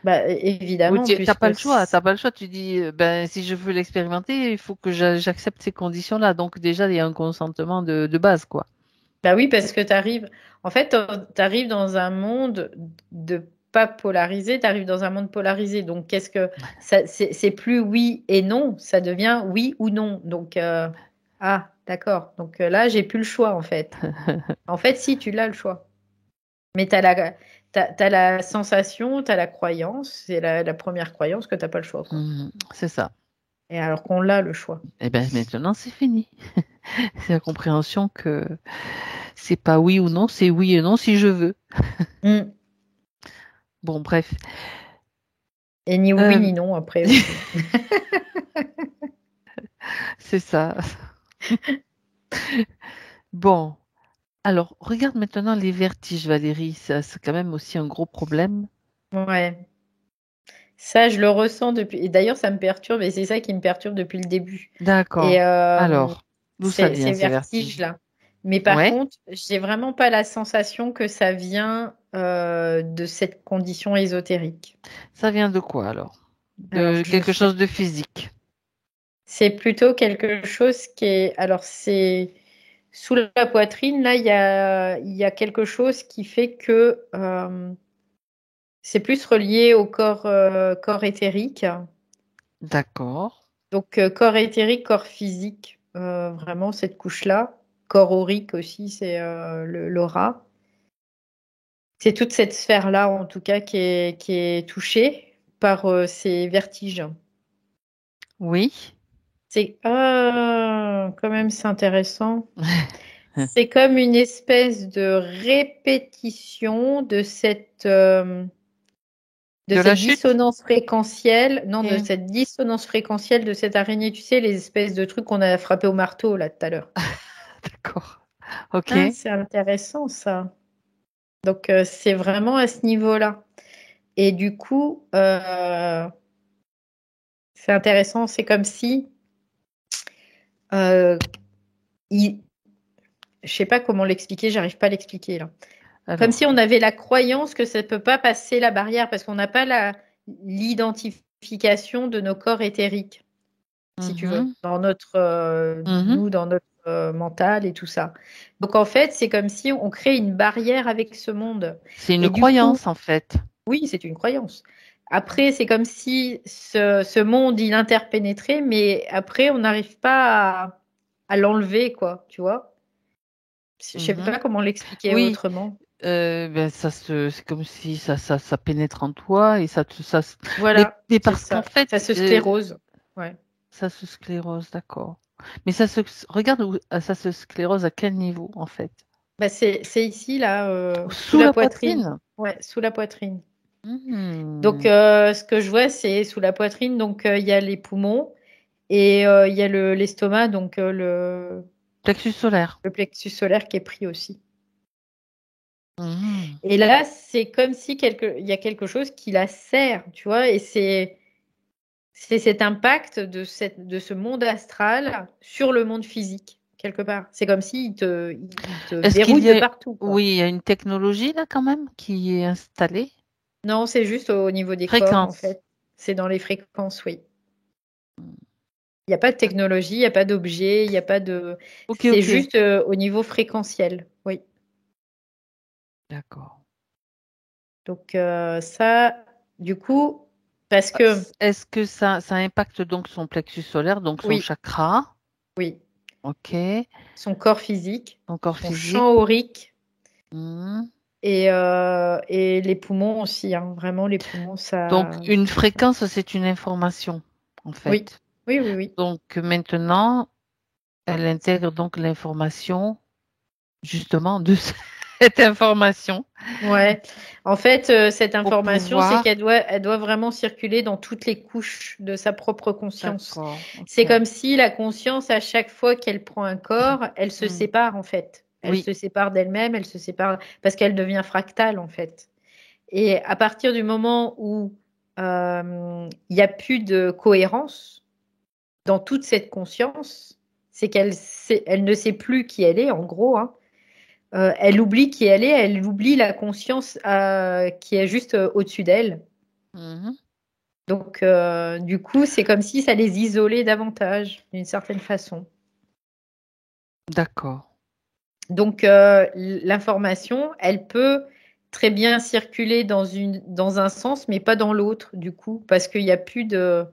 Bah, Ou évidemment, t'as pas puisque le choix, t'as pas le choix. Tu dis, ben, si je veux l'expérimenter, il faut que j'accepte ces conditions-là. Donc, déjà, il y a un consentement de base, quoi. bah oui, parce que tu arrives dans un monde de pas polarisé, tu arrives dans un monde polarisé. Donc, c'est plus oui et non, ça devient oui ou non. Donc, ah, d'accord. Donc là, j'ai plus le choix, en fait. En fait, si, tu l'as le choix. Mais t'as la sensation, tu as la croyance, c'est la première croyance que t'as pas le choix, quoi. C'est ça. Et alors qu'on l'a le choix. Eh ben, maintenant, c'est fini. C'est la compréhension que c'est pas oui ou non, c'est oui et non si je veux. Mm. Bon, bref. Et ni oui Euh, ni non après aussi. c'est ça. Bon. Alors, regarde maintenant les vertiges, Valérie. Ça, c'est quand même aussi un gros problème. Ouais. Ça, je le ressens depuis. Et d'ailleurs, ça me perturbe, et c'est ça qui me perturbe depuis le début. Et D'accord. Alors, d'où ça vient, ces ces vertiges? vertiges-là. Mais par Ouais. contre, j'ai vraiment pas la sensation que ça vient de cette condition ésotérique. Ça vient de quoi, alors? Alors, De quelque chose de physique. c'est plutôt quelque chose qui est. Alors, c'est sous la poitrine, là, il y a quelque chose qui fait que c'est plus relié au corps éthérique. D'accord. Donc, corps éthérique, corps physique, vraiment cette couche-là. Corps aurique aussi, c'est l'aura. C'est toute cette sphère-là, en tout cas, qui est touchée par ces vertiges. Oui. C'est quand même, c'est intéressant. C'est comme une espèce de répétition de De la cette chute? dissonance fréquentielle, non, de Ok. cette dissonance fréquentielle de cette araignée, tu sais, les espèces de trucs qu'on a frappé au marteau là tout à l'heure. D'accord. Ok. Ah, c'est intéressant ça. Donc c'est vraiment à ce niveau-là. Et du coup, c'est intéressant, c'est comme si Euh, il- je sais pas comment l'expliquer, j'arrive pas à l'expliquer là. Comme si Alors, on avait la croyance que ça ne peut pas passer la barrière parce qu'on n'a pas l'identification de nos corps éthériques, si tu veux, mhm, dans notre, mhm. nous, dans notre mental et tout ça. Donc en fait, c'est comme si on crée une barrière avec ce monde. C'est une Et du coup, croyance en fait. oui, c'est une croyance. Après, c'est comme si ce monde, il interpénétrait, mais après, on n'arrive pas à l'enlever, quoi, tu vois. Je sais Mhm. pas comment l'expliquer Oui, autrement. ben c'est comme si ça pénètre en toi et Voilà, mais c'est parce qu'en ça. fait, Ça se sclérose. Ouais. ça se sclérose, d'accord. Mais regarde ça se sclérose à quel niveau en fait? Bah, c'est ici, là, sous Sous la la poitrine. poitrine? Ouais, sous la poitrine. Donc, Mhm. ce que je vois, c'est sous la poitrine. Donc, il y a les poumons et il y a l'estomac, donc Plexus solaire. le plexus solaire qui est pris aussi. Mhm. Et là, c'est comme si il y a quelque chose qui la serre, tu vois, et c'est cet impact de ce monde astral sur le monde physique, quelque part. C'est comme s'il il te Est-ce qu'il verrouille y de a, partout, quoi. oui, il y a une technologie là quand même qui est installée? Non, c'est juste au niveau des corps, en Fréquence. fait. C'est dans les fréquences, oui. Il n'y a pas de technologie, il n'y a pas d'objet, il n'y a pas de. Ok, C'est ok. juste au niveau fréquentiel, oui. D'accord. Donc, ça, du coup, parce que, Est-ce que ça impacte donc son plexus solaire, donc son oui, chakra? oui, Ok. son corps physique, Son corps son physique. champ aurique. Mhm. Et les poumons aussi, hein. Vraiment, les poumons, Donc, ça. une fréquence, c'est une information, en Oui, fait. oui, oui, oui. Donc, maintenant, elle intègre donc l'information, justement, de cette information Ouais. En fait, cette pour information, c'est pouvoir. elle doit vraiment circuler dans toutes les couches de sa propre conscience. D'accord, C'est ok. comme si la conscience, à chaque fois qu'elle prend un corps, elle se Hmm. sépare, en fait. Elle Oui, se sépare d'elle-même, elle se sépare parce qu'elle devient fractale, en fait. Et à partir du moment où il n'y a plus de cohérence dans toute cette conscience, c'est elle ne sait plus qui elle est, en gros, hein. Elle oublie qui elle est, elle oublie la conscience qui est juste au-dessus d'elle. mhm. Donc, du coup, c'est comme si ça les isolait davantage, d'une certaine façon. D'accord. Donc, l'information, elle peut très bien circuler dans un sens, mais pas dans l'autre, du coup, parce qu'il n'y a plus de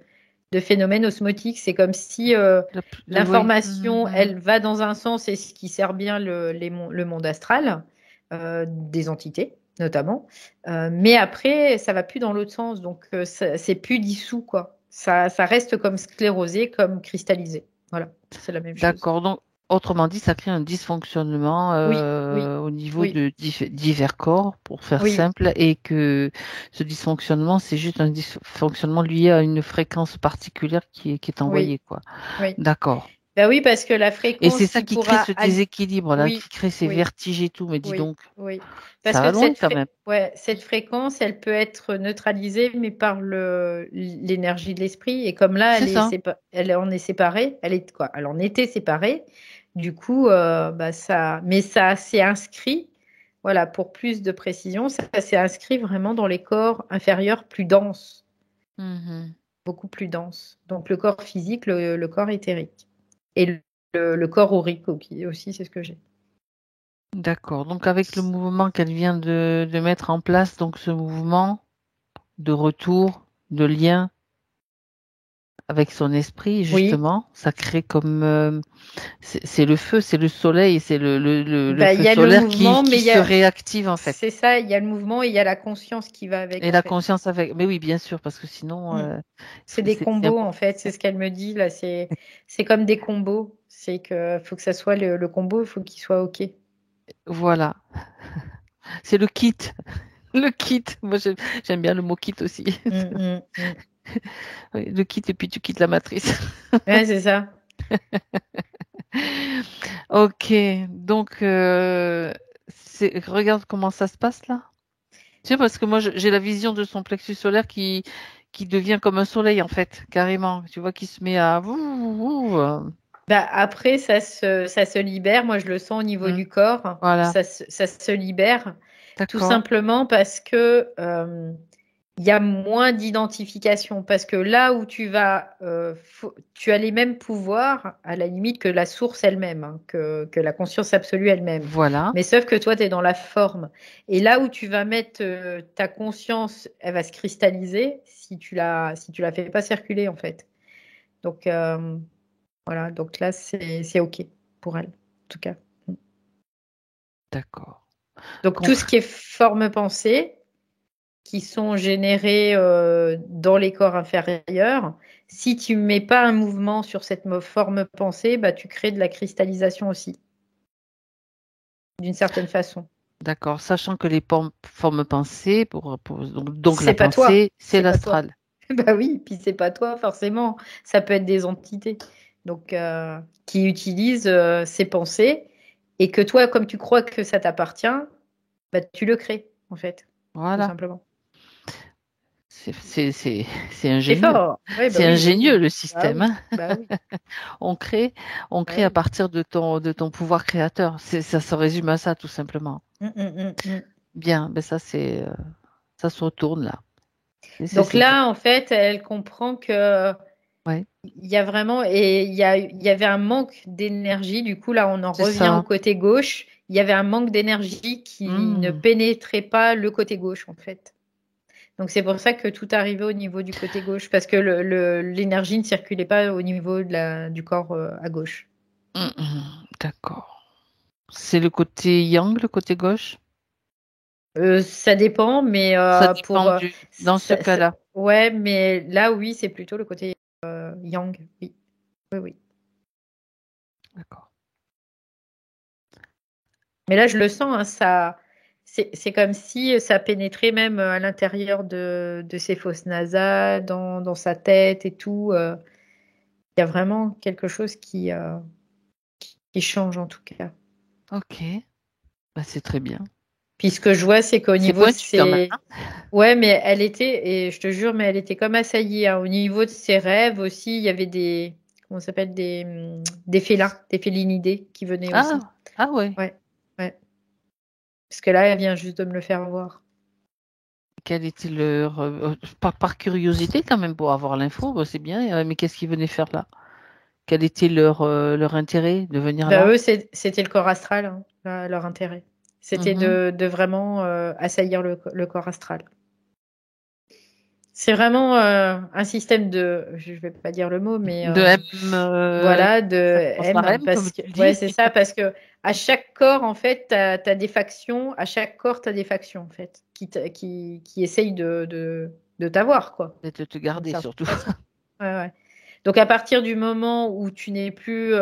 phénomène osmotique. C'est comme si Oui. l'information, Mhm. elle va dans un sens et ce qui sert bien le monde astral, des entités notamment. Mais après, ça va plus dans l'autre sens, donc c'est plus dissous, quoi. Ça reste comme sclérosé, comme cristallisé. Voilà, c'est la même chose. D'accord. Donc, autrement dit, ça crée un dysfonctionnement Oui, oui, au niveau oui, de divers corps, pour faire oui, simple, et que ce dysfonctionnement, c'est juste un dysfonctionnement lié à une fréquence particulière qui est oui, envoyée, quoi. oui. D'accord. Ben oui, parce que la Et c'est fréquence ça qui qui crée pourra... ce déséquilibre-là, Oui, qui crée ces oui. vertiges et tout. Mais dis Oui, donc, oui. Parce ça va que loin quand même. ouais, cette fréquence, elle peut être neutralisée, mais par l'énergie de l'esprit. Et comme là, C'est ça. elle en est séparée, elle est quoi? Elle en était séparée. Du coup, bah mais ça s'est inscrit, voilà, pour plus de précision, ça s'est inscrit vraiment dans les corps inférieurs plus denses, Mhm. beaucoup plus denses. Donc le corps physique, le corps éthérique. Et le corps aurique aussi, c'est ce que j'ai. D'accord. Donc, avec le mouvement qu'elle vient de mettre en place, donc ce mouvement de retour, de lien avec son esprit, Oui. justement, ça crée comme c'est le feu, c'est le soleil, c'est le Bah, il feu y a le solaire mouvement, qui mais se réactive en fait. c'est ça, il y a le mouvement et il y a la conscience qui va avec, Et en la fait. conscience avec. Mais oui, bien sûr, parce que sinon, Mm. C'est des c'est combos, en important. fait, c'est ce qu'elle me dit, là, c'est comme des combos. C'est que faut que ça soit le combo, il faut qu'il soit OK. Voilà, c'est le kit. Le kit. Moi, j'aime bien le mot kit aussi. Mm, mm, mm. Oui, le kit et puis tu quittes la matrice. Ouais, c'est ça. Ok, donc regarde comment ça se passe là. Tu sais, parce que moi, j'ai la vision de son plexus solaire qui devient comme un soleil, en fait, carrément. Tu vois, qui se met à... Bah, après, ça se libère. Moi, je le sens au niveau Hmm. du corps. Voilà, Ça se libère tout d'accord. simplement parce que il y a moins d'identification. Parce que là où tu vas, tu as les mêmes pouvoirs, à la limite, que la source elle-même, hein, que la conscience absolue elle-même. Voilà, Mais sauf que toi, tu es dans la forme. Et là où tu vas mettre ta conscience, elle va se cristalliser si tu la fais pas circuler, en fait. Donc, voilà, donc là, c'est OK pour elle, en tout cas. d'accord. Donc, tout ce Compris. qui est forme-pensée, qui sont générées dans les corps inférieurs, si tu mets pas un mouvement sur cette forme-pensée, bah, tu crées de la cristallisation aussi, d'une certaine façon. D'accord. Sachant que les formes pensées, donc la C'est pas toi, pensée, c'est c'est pas toi. l'astral. Bah oui, puis c'est pas toi forcément. Ça peut être des entités donc qui utilisent ces pensées et que toi, comme tu crois que ça t'appartient, bah, tu le crées en fait, tout Voilà. simplement. C'est C'est ingénieux. fort. Oui, bah C'est oui, bah ingénieux oui. le Bah système, oui, hein. bah oui, On crée, on bah crée à oui. partir de ton pouvoir créateur. Ça se résume à ça, tout simplement. Mm. Bien, ben ça se retourne là. Donc C'est bien. là, en fait, elle comprend que Ouais, il y a vraiment et il y avait un manque d'énergie. Du coup, là, on en c'est revient au ça. côté gauche. Il y avait un manque d'énergie qui ne Hmm, pénétrait pas le côté gauche, en fait. Donc c'est pour ça que tout arrivait au niveau du côté gauche, parce que l'énergie ne circulait pas au niveau du corps à gauche. d'accord. C'est le côté yang, le côté gauche? Ça dépend, mais Ça dépend dans ce cas-là. ouais, mais là oui, c'est plutôt le côté yang. Oui, oui, oui. D'accord. Mais là je le sens, hein, ça, c'est comme si ça pénétrait même à l'intérieur de ses fosses nasales, dans sa tête et tout. Il y a vraiment quelque chose qui change en tout cas. Ok, bah, c'est très bien. Puis ce que je vois, c'est qu'au C'est niveau de pointu quand même, ses... hein. Ouais, mais elle était, et je te jure, mais elle était comme assaillie, hein. Au niveau de ses rêves aussi, il y avait des... Comment ça s'appelle? Des félins, des félinidés qui venaient aussi. Ah ouais. Ouais, ouais. Parce que là, elle vient juste de me le faire voir. Quel était leur par curiosité quand même pour avoir l'info, bah, c'est bien. Mais qu'est-ce qu'ils venaient faire là? Quel était leur intérêt de venir Bah, là? eux, c'était le corps astral, hein, leur intérêt. C'était Mhm. de vraiment assaillir le corps astral. C'est vraiment un système je vais pas dire le mot, mais De M, voilà, de ça commence par M, M, comme parce que, tu le ouais, dis. c'est ça, parce que à chaque corps, en fait, tu as des factions, à chaque corps, tu as des factions, en fait, qui essayent de t'avoir, quoi, Et de te d'une garder certaine surtout. façon. Ouais, ouais. Donc, à partir du moment où tu n'es plus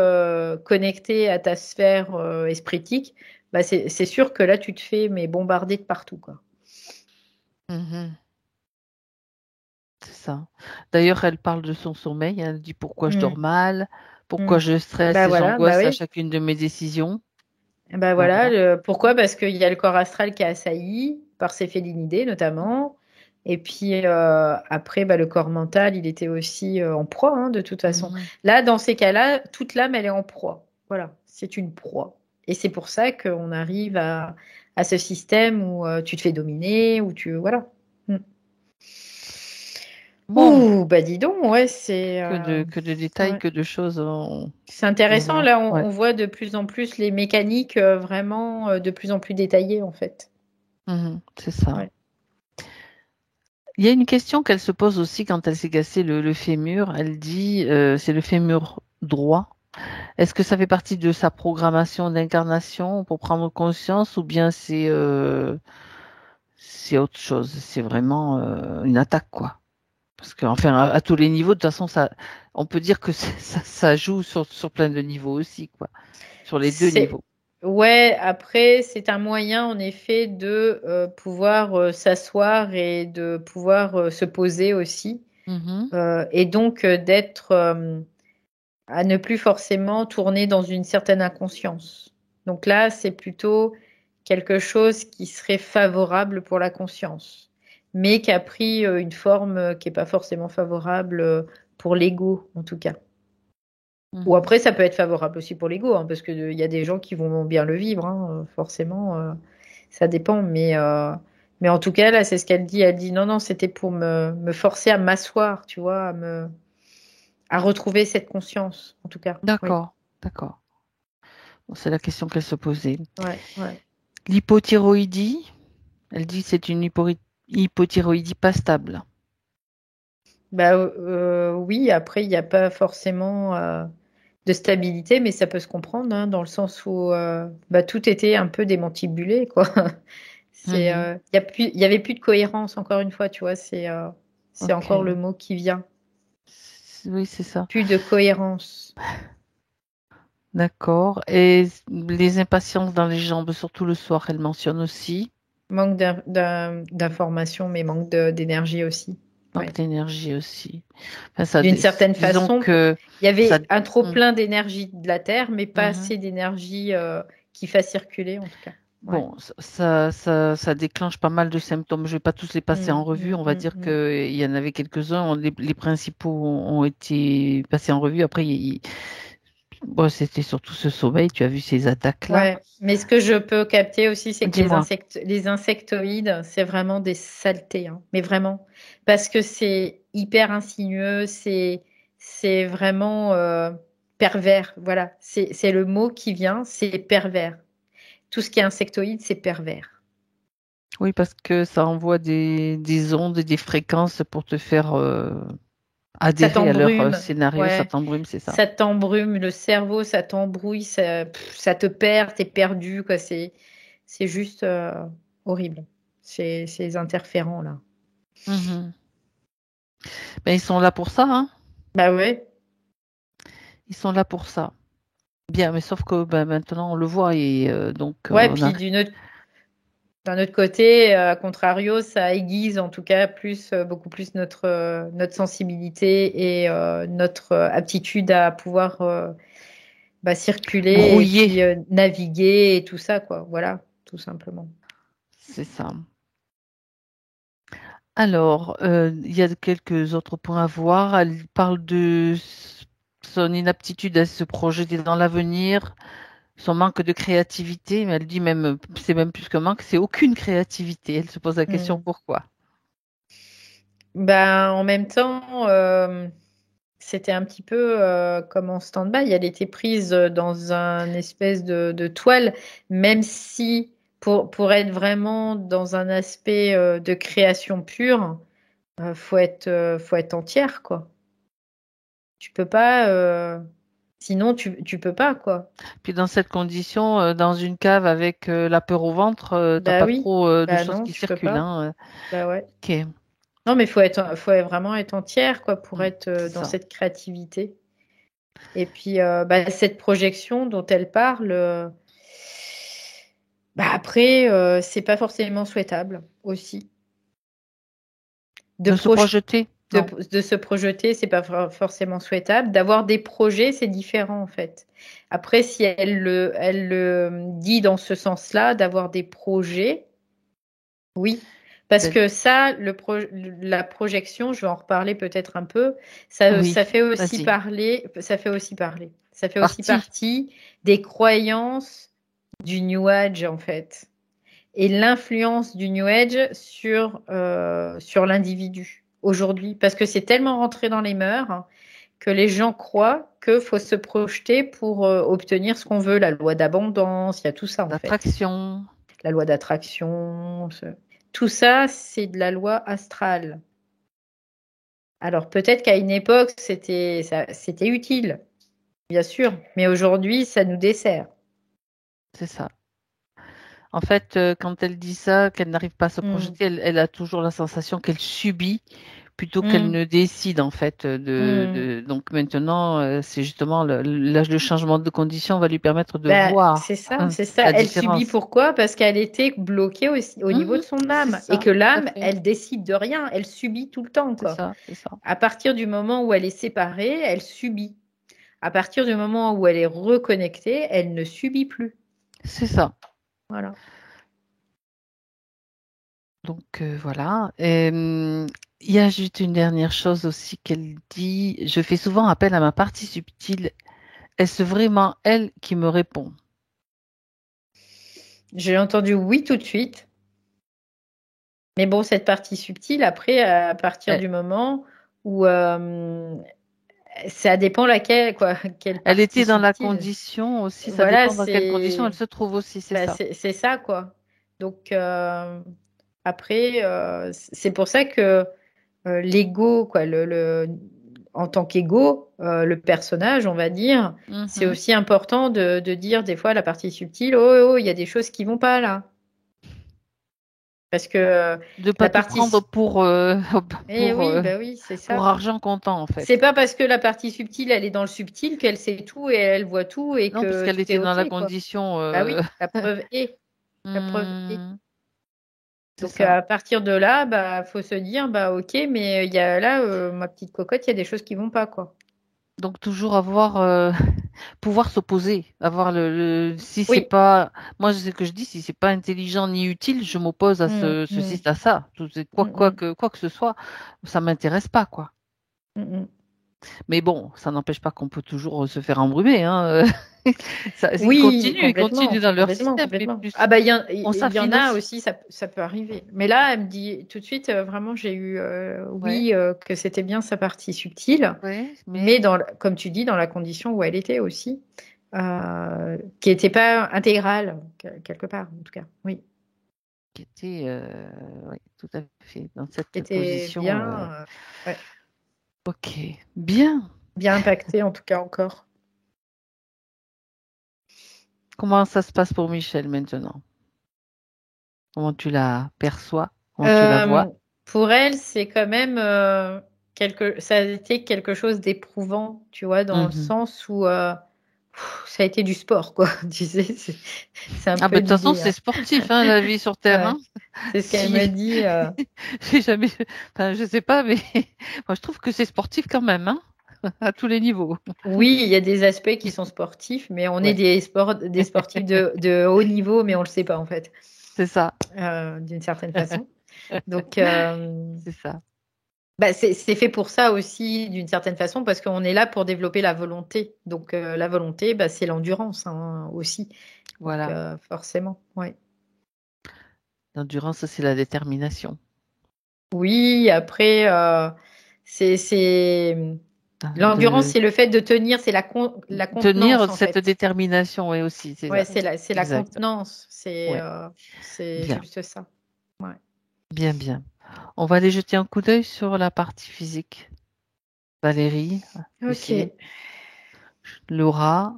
connecté à ta sphère espritique, bah, c'est sûr que là, tu te fais mais bombarder de partout, quoi. Mhm. C'est ça. D'ailleurs, elle parle de son sommeil. Elle dit pourquoi je dors Mm, mal, pourquoi mm. je stresse Bah et voilà, bah j'angoisse à oui. chacune de mes décisions. Ben Ben voilà, voilà. pourquoi? Parce qu'il y a le corps astral qui est assailli par ces félinidés notamment. Et puis après, bah, le corps mental, il était aussi en proie, hein, de toute façon. Mhm. Là, dans ces cas-là, toute l'âme, elle est en proie. Voilà, c'est une proie. Et c'est pour ça qu'on arrive à ce système où tu te fais dominer, où tu... Voilà. Mm. Bon, Ouh, bah dis donc, ouais, que de détails, ouais. que de choses. C'est intéressant. Voilà. Là, Ouais. on voit de plus en plus les mécaniques vraiment de plus en plus détaillées, en fait. Mhm. C'est ça. Ouais. Il y a une question qu'elle se pose aussi quand elle s'est cassé le fémur. Elle dit, c'est le fémur droit. Est-ce que ça fait partie de sa programmation d'incarnation pour prendre conscience ou bien c'est autre chose? C'est vraiment une attaque, quoi. Parce que, enfin, à tous les niveaux, de toute façon, on peut dire que ça joue sur plein de niveaux aussi, quoi. Sur les deux C'est niveaux. ouais, après, c'est un moyen en effet de pouvoir s'asseoir et de pouvoir se poser aussi. Mhm. Et donc d'être à ne plus forcément tourner dans une certaine inconscience. Donc là, c'est plutôt quelque chose qui serait favorable pour la conscience, mais qui a pris une forme qui n'est pas forcément favorable pour l'ego, en tout cas. Ou après, ça peut être favorable aussi pour l'ego, hein, parce qu'il y a des gens qui vont bien le vivre, hein, forcément, ça dépend. Mais en tout cas, là, c'est ce qu'elle dit. Elle dit non, c'était pour me forcer à m'asseoir, tu vois, à retrouver cette conscience, en tout cas. Oui. D'accord, d'accord. Bon, c'est la question qu'elle se posait. Ouais. L'hypothyroïdie, elle dit que c'est une hypothyroïdie pas stable. Bah, oui, après, il n'y a pas forcément de stabilité, mais ça peut se comprendre, hein, dans le sens où tout était un peu démantibulé, quoi. Mhm. Il y avait plus de cohérence, encore une fois, tu vois, c'est Ok. encore le mot qui vient. Oui, c'est ça. Plus de cohérence. D'accord. Et les impatiences dans les jambes, surtout le soir, elle mentionne aussi. Manque d'information, mais manque d'énergie aussi. Manque Ouais. d'énergie aussi. Enfin, ça, D'une certaine disons façon, que il y ça. avait un trop Mhm. plein d'énergie de la Terre, mais pas Mhm. assez d'énergie qui fasse circuler, en tout cas. Ouais. Bon, ça déclenche pas mal de symptômes. Je vais pas tous les passer en revue. On va dire Mm. qu'il y en avait quelques-uns. Les principaux ont été passés en revue. Après, bon, c'était surtout ce sommeil. Tu as vu ces attaques-là. Ouais, mais ce que je peux capter aussi, c'est que Dis-moi. les insectoïdes, c'est vraiment des saletés, hein. Mais vraiment, parce que c'est hyper insinueux, c'est vraiment pervers. Voilà, c'est le mot qui vient, c'est pervers. Tout ce qui est insectoïde, c'est pervers. Oui, parce que ça envoie des ondes et des fréquences pour te faire Ça adhérer à leur t'embrume, scénario. Ça ouais, t'embrume, c'est ça. ça t'embrume le cerveau, ça t'embrouille, ça te perd, t'es perdu, quoi. C'est juste horrible. Ces interférents-là. Mhm. Ben, ils sont là pour ça, hein. Bah ouais. Ils sont là pour ça. Bien, mais sauf que ben, maintenant on le voit et donc Ouais, on a. puis d'un autre côté, à contrario, ça aiguise en tout cas beaucoup plus notre sensibilité et notre aptitude à pouvoir circuler et Brouillé, puis naviguer et tout ça, quoi. Voilà, tout simplement. c'est ça. Alors, il y a quelques autres points à voir. Elle parle de son inaptitude à se projeter dans l'avenir, son manque de créativité, mais elle dit même, c'est même plus que manque, c'est aucune créativité. Elle se pose la question Hmm. pourquoi. Ben, en même temps, c'était un petit peu comme en stand-by. Elle était prise dans un espèce de toile, même si pour être vraiment dans un aspect de création pure, faut être entière, quoi. Tu peux pas, sinon tu peux pas, quoi. Puis dans cette condition, dans une cave avec la peur au ventre, t'as Bah pas oui, trop de bah choses non, qui tu peux circulent, pas. hein. Bah ouais. Ok, Non, mais faut vraiment être entière, quoi, pour être c'est dans ça. cette créativité. Et puis, cette projection dont elle parle, après, c'est pas forcément souhaitable aussi. De, De se proj- projeter? Non. de se projeter, c'est pas forcément souhaitable. D'avoir des projets, c'est différent, en fait. Après, si elle le dit dans ce sens-là, d'avoir des projets, oui. Parce Tel- que ça, la projection, je vais en reparler peut-être un peu, ça, Oui, ça fait aussi vas-y. parler, ça fait aussi parler. Ça fait aussi Parti. partie des croyances du New Age, en fait, et l'influence du New Age sur l'individu aujourd'hui. Parce que c'est tellement rentré dans les mœurs, hein, que les gens croient qu'il faut se projeter pour obtenir ce qu'on veut, la loi d'abondance, il y a tout ça, en fait. L'attraction. La loi d'attraction, tout ça, c'est de la loi astrale. Alors peut-être qu'à une époque, c'était utile, bien sûr, mais aujourd'hui, ça nous dessert. C'est ça. En fait, quand elle dit ça, qu'elle n'arrive pas à se Hmm. projeter, elle a toujours la sensation qu'elle subit plutôt qu'elle Hmm. ne décide, en fait. Hmm. Donc maintenant, c'est justement le changement de condition va lui permettre de Ben, voir c'est ça. la Elle subit différence. pourquoi? Parce qu'elle était bloquée aussi au niveau Mhm, de son c'est âme. Et ça, que tout à l'âme, fait. elle décide de rien. Elle subit tout le temps, C'est quoi. ça, c'est ça. À partir du moment où elle est séparée, elle subit. À partir du moment où elle est reconnectée, elle ne subit plus. C'est ça. Voilà. Donc voilà. Et, il y a juste une dernière chose aussi qu'elle dit. Je fais souvent appel à ma partie subtile Est-ce vraiment elle qui me répond? J'ai entendu oui tout de suite. Mais bon, cette partie subtile, après, à partir Elle, du moment où ça dépend laquelle, quoi, quelle elle partie était dans la subtile. condition aussi, ça Voilà, dépend dans quelles conditions elle se trouve aussi, c'est bah, ça. c'est ça, quoi. Donc, après, c'est pour ça que l'ego, quoi, en tant qu'ego, le personnage, on va dire, c'est Mhm. aussi important de dire des fois la partie subtile, oh, il y a des choses qui vont pas là. Parce que De pas la te prendre partie... Eh pour, oui, euh, bah oui, c'est pour ça. argent comptant, en C'est fait. pas parce que la partie subtile, elle est dans le subtil qu'elle sait tout et elle voit tout et Non, parce que qu'elle tout est était dans la OK, quoi. condition. Bah oui, la preuve est. La preuve est. C'est Donc ça. à partir de là, bah faut se dire, bah OK, mais il y a là, ma petite cocotte, il y a des choses qui vont pas, quoi. Donc toujours avoir, pouvoir s'opposer, avoir si c'est Oui. pas, moi c'est ce que je dis, si c'est pas intelligent ni utile, je m'oppose à Mm, ceci, mm, à ça. mm, mm, Quoi que ce soit, ça m'intéresse pas, quoi. mm, mm. Mais bon, ça n'empêche pas qu'on peut toujours se faire embrumer, hein. Oui, Ils continuent dans leur système, mais complètement. plus Ah bah on il y en s'affine a aussi. aussi, ça peut arriver. Mais là, elle me dit tout de suite, vraiment, j'ai eu Ouais, oui que c'était bien sa partie subtile. ouais, Mais mais comme tu dis, dans la condition où elle était aussi, qui n'était pas intégrale, quelque part, en tout cas. Oui, qui était, ouais, tout à fait dans qui cette était position. bien, ouais, Ok, bien. bien impactée, en tout cas, encore. Comment ça se passe pour Michel maintenant? Comment tu la perçois? Comment tu la Euh, vois? pour elle, c'est quand même ça a été quelque chose d'éprouvant, tu vois, dans le Mhm. sens où ça a été du sport, quoi. Tu sais, c'est un Ah peu ben de toute façon, l'idée, c'est hein. sportif, hein, la vie sur Terre, Ouais, hein. c'est ce qu'elle Si me dit. j'ai jamais, enfin je sais pas, mais moi je trouve que c'est sportif quand même, hein, à tous les niveaux. Oui, il y a des aspects qui sont sportifs, mais on est Ouais, des sportifs de haut niveau, mais on le sait pas en fait, c'est ça, d'une certaine façon. Donc, c'est ça. bah, c'est fait pour ça aussi, d'une certaine façon, parce qu'on est là pour développer la volonté. Donc, la volonté, bah, c'est l'endurance hein, aussi. Donc, Voilà. forcément, ouais. L'endurance, c'est la détermination. Oui, après, c'est l'endurance, De c'est le fait de tenir, c'est la contenance tenir en cette fait. détermination, oui aussi, c'est Ouais, ça. c'est la Exact. contenance, Ouais, c'est bien, juste ça. Ouais. bien, bien. On va aller jeter un coup d'œil sur la partie physique. Valérie, tu sais, Ok. Laura.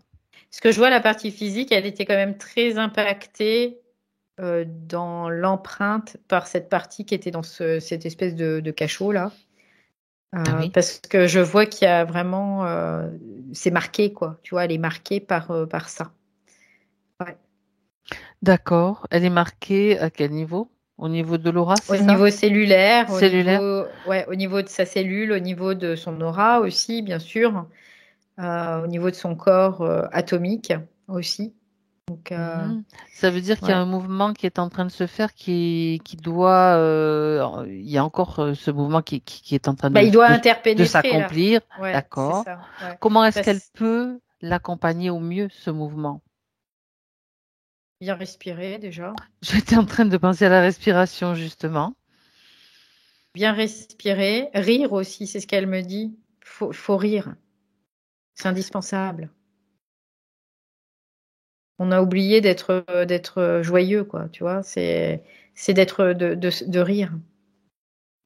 Parce que je vois la partie physique, elle était quand même très impactée dans l'empreinte par cette partie qui était dans cette espèce de cachot là. Ah oui. Parce que je vois qu'il y a vraiment, c'est marqué quoi. Tu vois, elle est marquée par ça. Ouais. D'accord. Elle est marquée à quel niveau? Au niveau de l'aura, Au c'est ça? niveau cellulaire, Cellulaire? ouais, au niveau de sa cellule, au niveau de son aura aussi, bien sûr, au niveau de son corps atomique aussi. Donc, Mhm. Ça veut dire qu'il y a ouais. un mouvement qui est en train de se faire qui doit. Il y a encore ce mouvement qui est en train Bah, il doit de interpénétrer là. s'accomplir. Ouais, c'est D'accord. ça. Ouais. Comment est-ce qu'elle Parce- peut l'accompagner au mieux, ce mouvement? Bien respirer déjà. J'étais en train de penser à la respiration, justement. Bien respirer. Rire aussi, c'est ce qu'elle me dit. Faut rire. C'est indispensable. On a oublié d'être joyeux, quoi. Tu vois, c'est d'être de rire.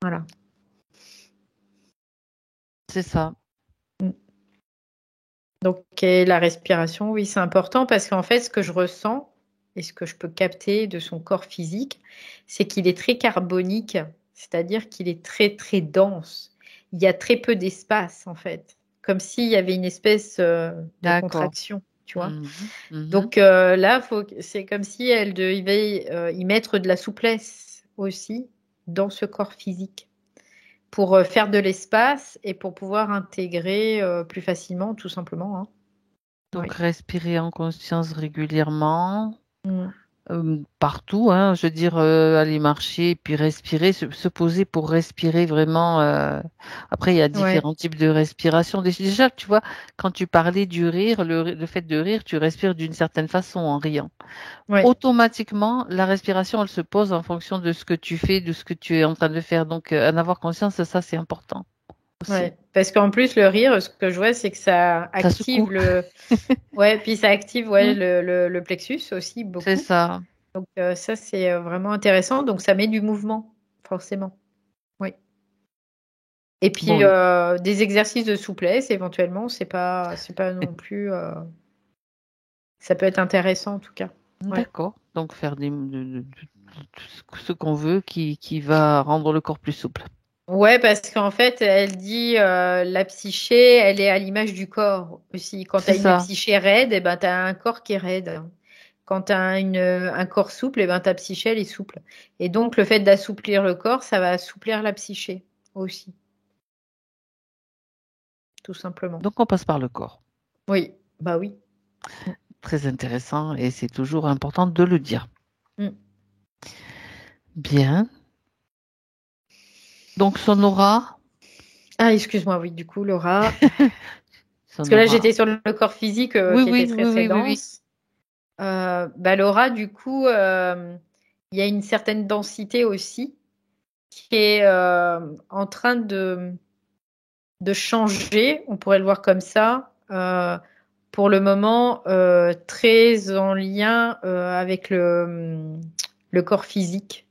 Voilà. C'est ça. Mm. Donc, et la respiration, oui, c'est important parce qu'en fait, ce que je ressens et ce que je peux capter de son corps physique, c'est qu'il est très carbonique, c'est-à-dire qu'il est très, très dense. Il y a très peu d'espace, en fait, comme s'il y avait une espèce de D'accord. contraction, tu vois. Mhm. Mhm. Donc là, c'est comme si elle devait y mettre de la souplesse aussi dans ce corps physique pour faire de l'espace et pour pouvoir intégrer plus facilement, tout simplement, hein. Donc, Oui. respirer en conscience régulièrement. Mm. Partout, hein, je veux dire, aller marcher, puis respirer, se poser pour respirer vraiment. Après, il y a Ouais, différents types de respiration. Déjà, tu vois, quand tu parlais du rire, le fait de rire, tu respires d'une certaine façon en riant. ouais, Automatiquement, la respiration, elle se pose en fonction de ce que tu fais, de ce que tu es en train de faire. Donc, en avoir conscience, ça, c'est important aussi. ouais. Parce qu'en plus, le rire, ce que je vois, c'est que ça Ça secoue. active ouais, puis ça active, ouais, Mm. le plexus aussi C'est beaucoup. ça. Donc, ça, c'est vraiment intéressant. Donc, ça met du mouvement, forcément. Oui. Et puis, Bon, des exercices de souplesse, éventuellement, c'est pas non plus, ça peut être intéressant, en tout cas. Ouais. d'accord. Donc, faire ce qu'on veut qui va rendre le corps plus souple. Ouais, parce qu'en fait, elle dit la psyché, elle est à l'image du corps aussi. Quand tu C'est as une ça. psyché raide, eh ben, tu as un corps qui est raide. Quand tu as un corps souple, eh ben, ta psyché, elle est souple. Et donc, le fait d'assouplir le corps, ça va assouplir la psyché aussi, tout simplement. Donc, on passe par le corps. Oui, bah oui. Très intéressant et c'est toujours important de le dire. Mm. Bien. Donc, son aura. Ah, excuse-moi, oui, du coup, Laura. Parce Son que là, aura. j'étais sur le corps physique Oui, qui était oui, très, oui, très oui, oui, oui. dense. Bah, Laura, du coup, il y a une certaine densité aussi qui est en train de changer, on pourrait le voir comme ça, pour le moment très en lien avec le corps physique.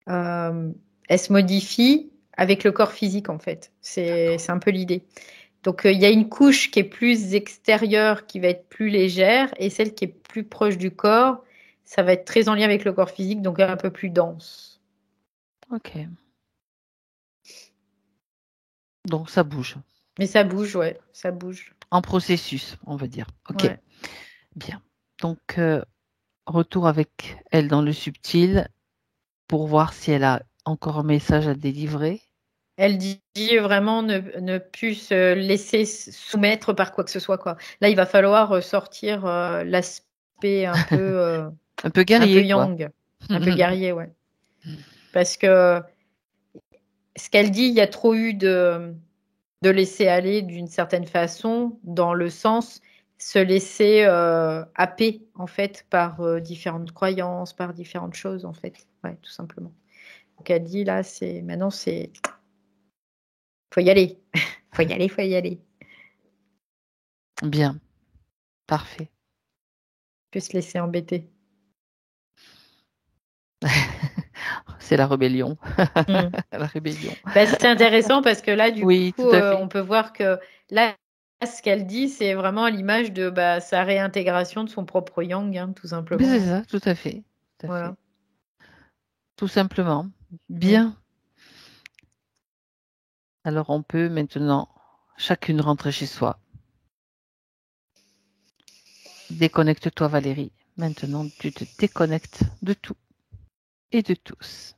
Euh, Elle se modifie avec le corps physique en fait. C'est un peu l'idée. Donc il y a une couche qui est plus extérieure, qui va être plus légère, et celle qui est plus proche du corps, ça va être très en lien avec le corps physique, donc un peu plus dense. Ok. Donc, ça bouge. Mais ça bouge, ouais, ça bouge. En processus, on va dire. Ok. Ouais. Bien. Donc, retour avec elle dans le subtil pour voir si elle a encore un message à délivrer. Elle dit vraiment ne plus se laisser soumettre par quoi que ce soit, quoi. Là, il va falloir sortir l'aspect Un peu un peu guerrier, quoi. yang, un peu guerrier, ouais. Parce que ce qu'elle dit, il y a trop eu de laisser aller d'une certaine façon, dans le sens se laisser happer, en fait, par différentes croyances, par différentes choses, en fait. Ouais, tout simplement. Donc elle dit, là, maintenant, faut y aller. Faut y aller, faut y aller. Bien. Parfait. Plus se laisser embêter. C'est la rébellion. Hmm. La rébellion. Bah, c'est intéressant parce que là, du Oui, coup, tout à fait. on peut voir que là, ce qu'elle dit, c'est vraiment à l'image de sa réintégration de son propre yang, hein, tout Mais simplement, c'est hein. ça, tout à fait. Tout à fait. Voilà. Tout simplement. Hmm. Bien. Alors on peut maintenant chacune rentrer chez soi. Déconnecte-toi Valérie. Maintenant tu te déconnectes de tout et de tous.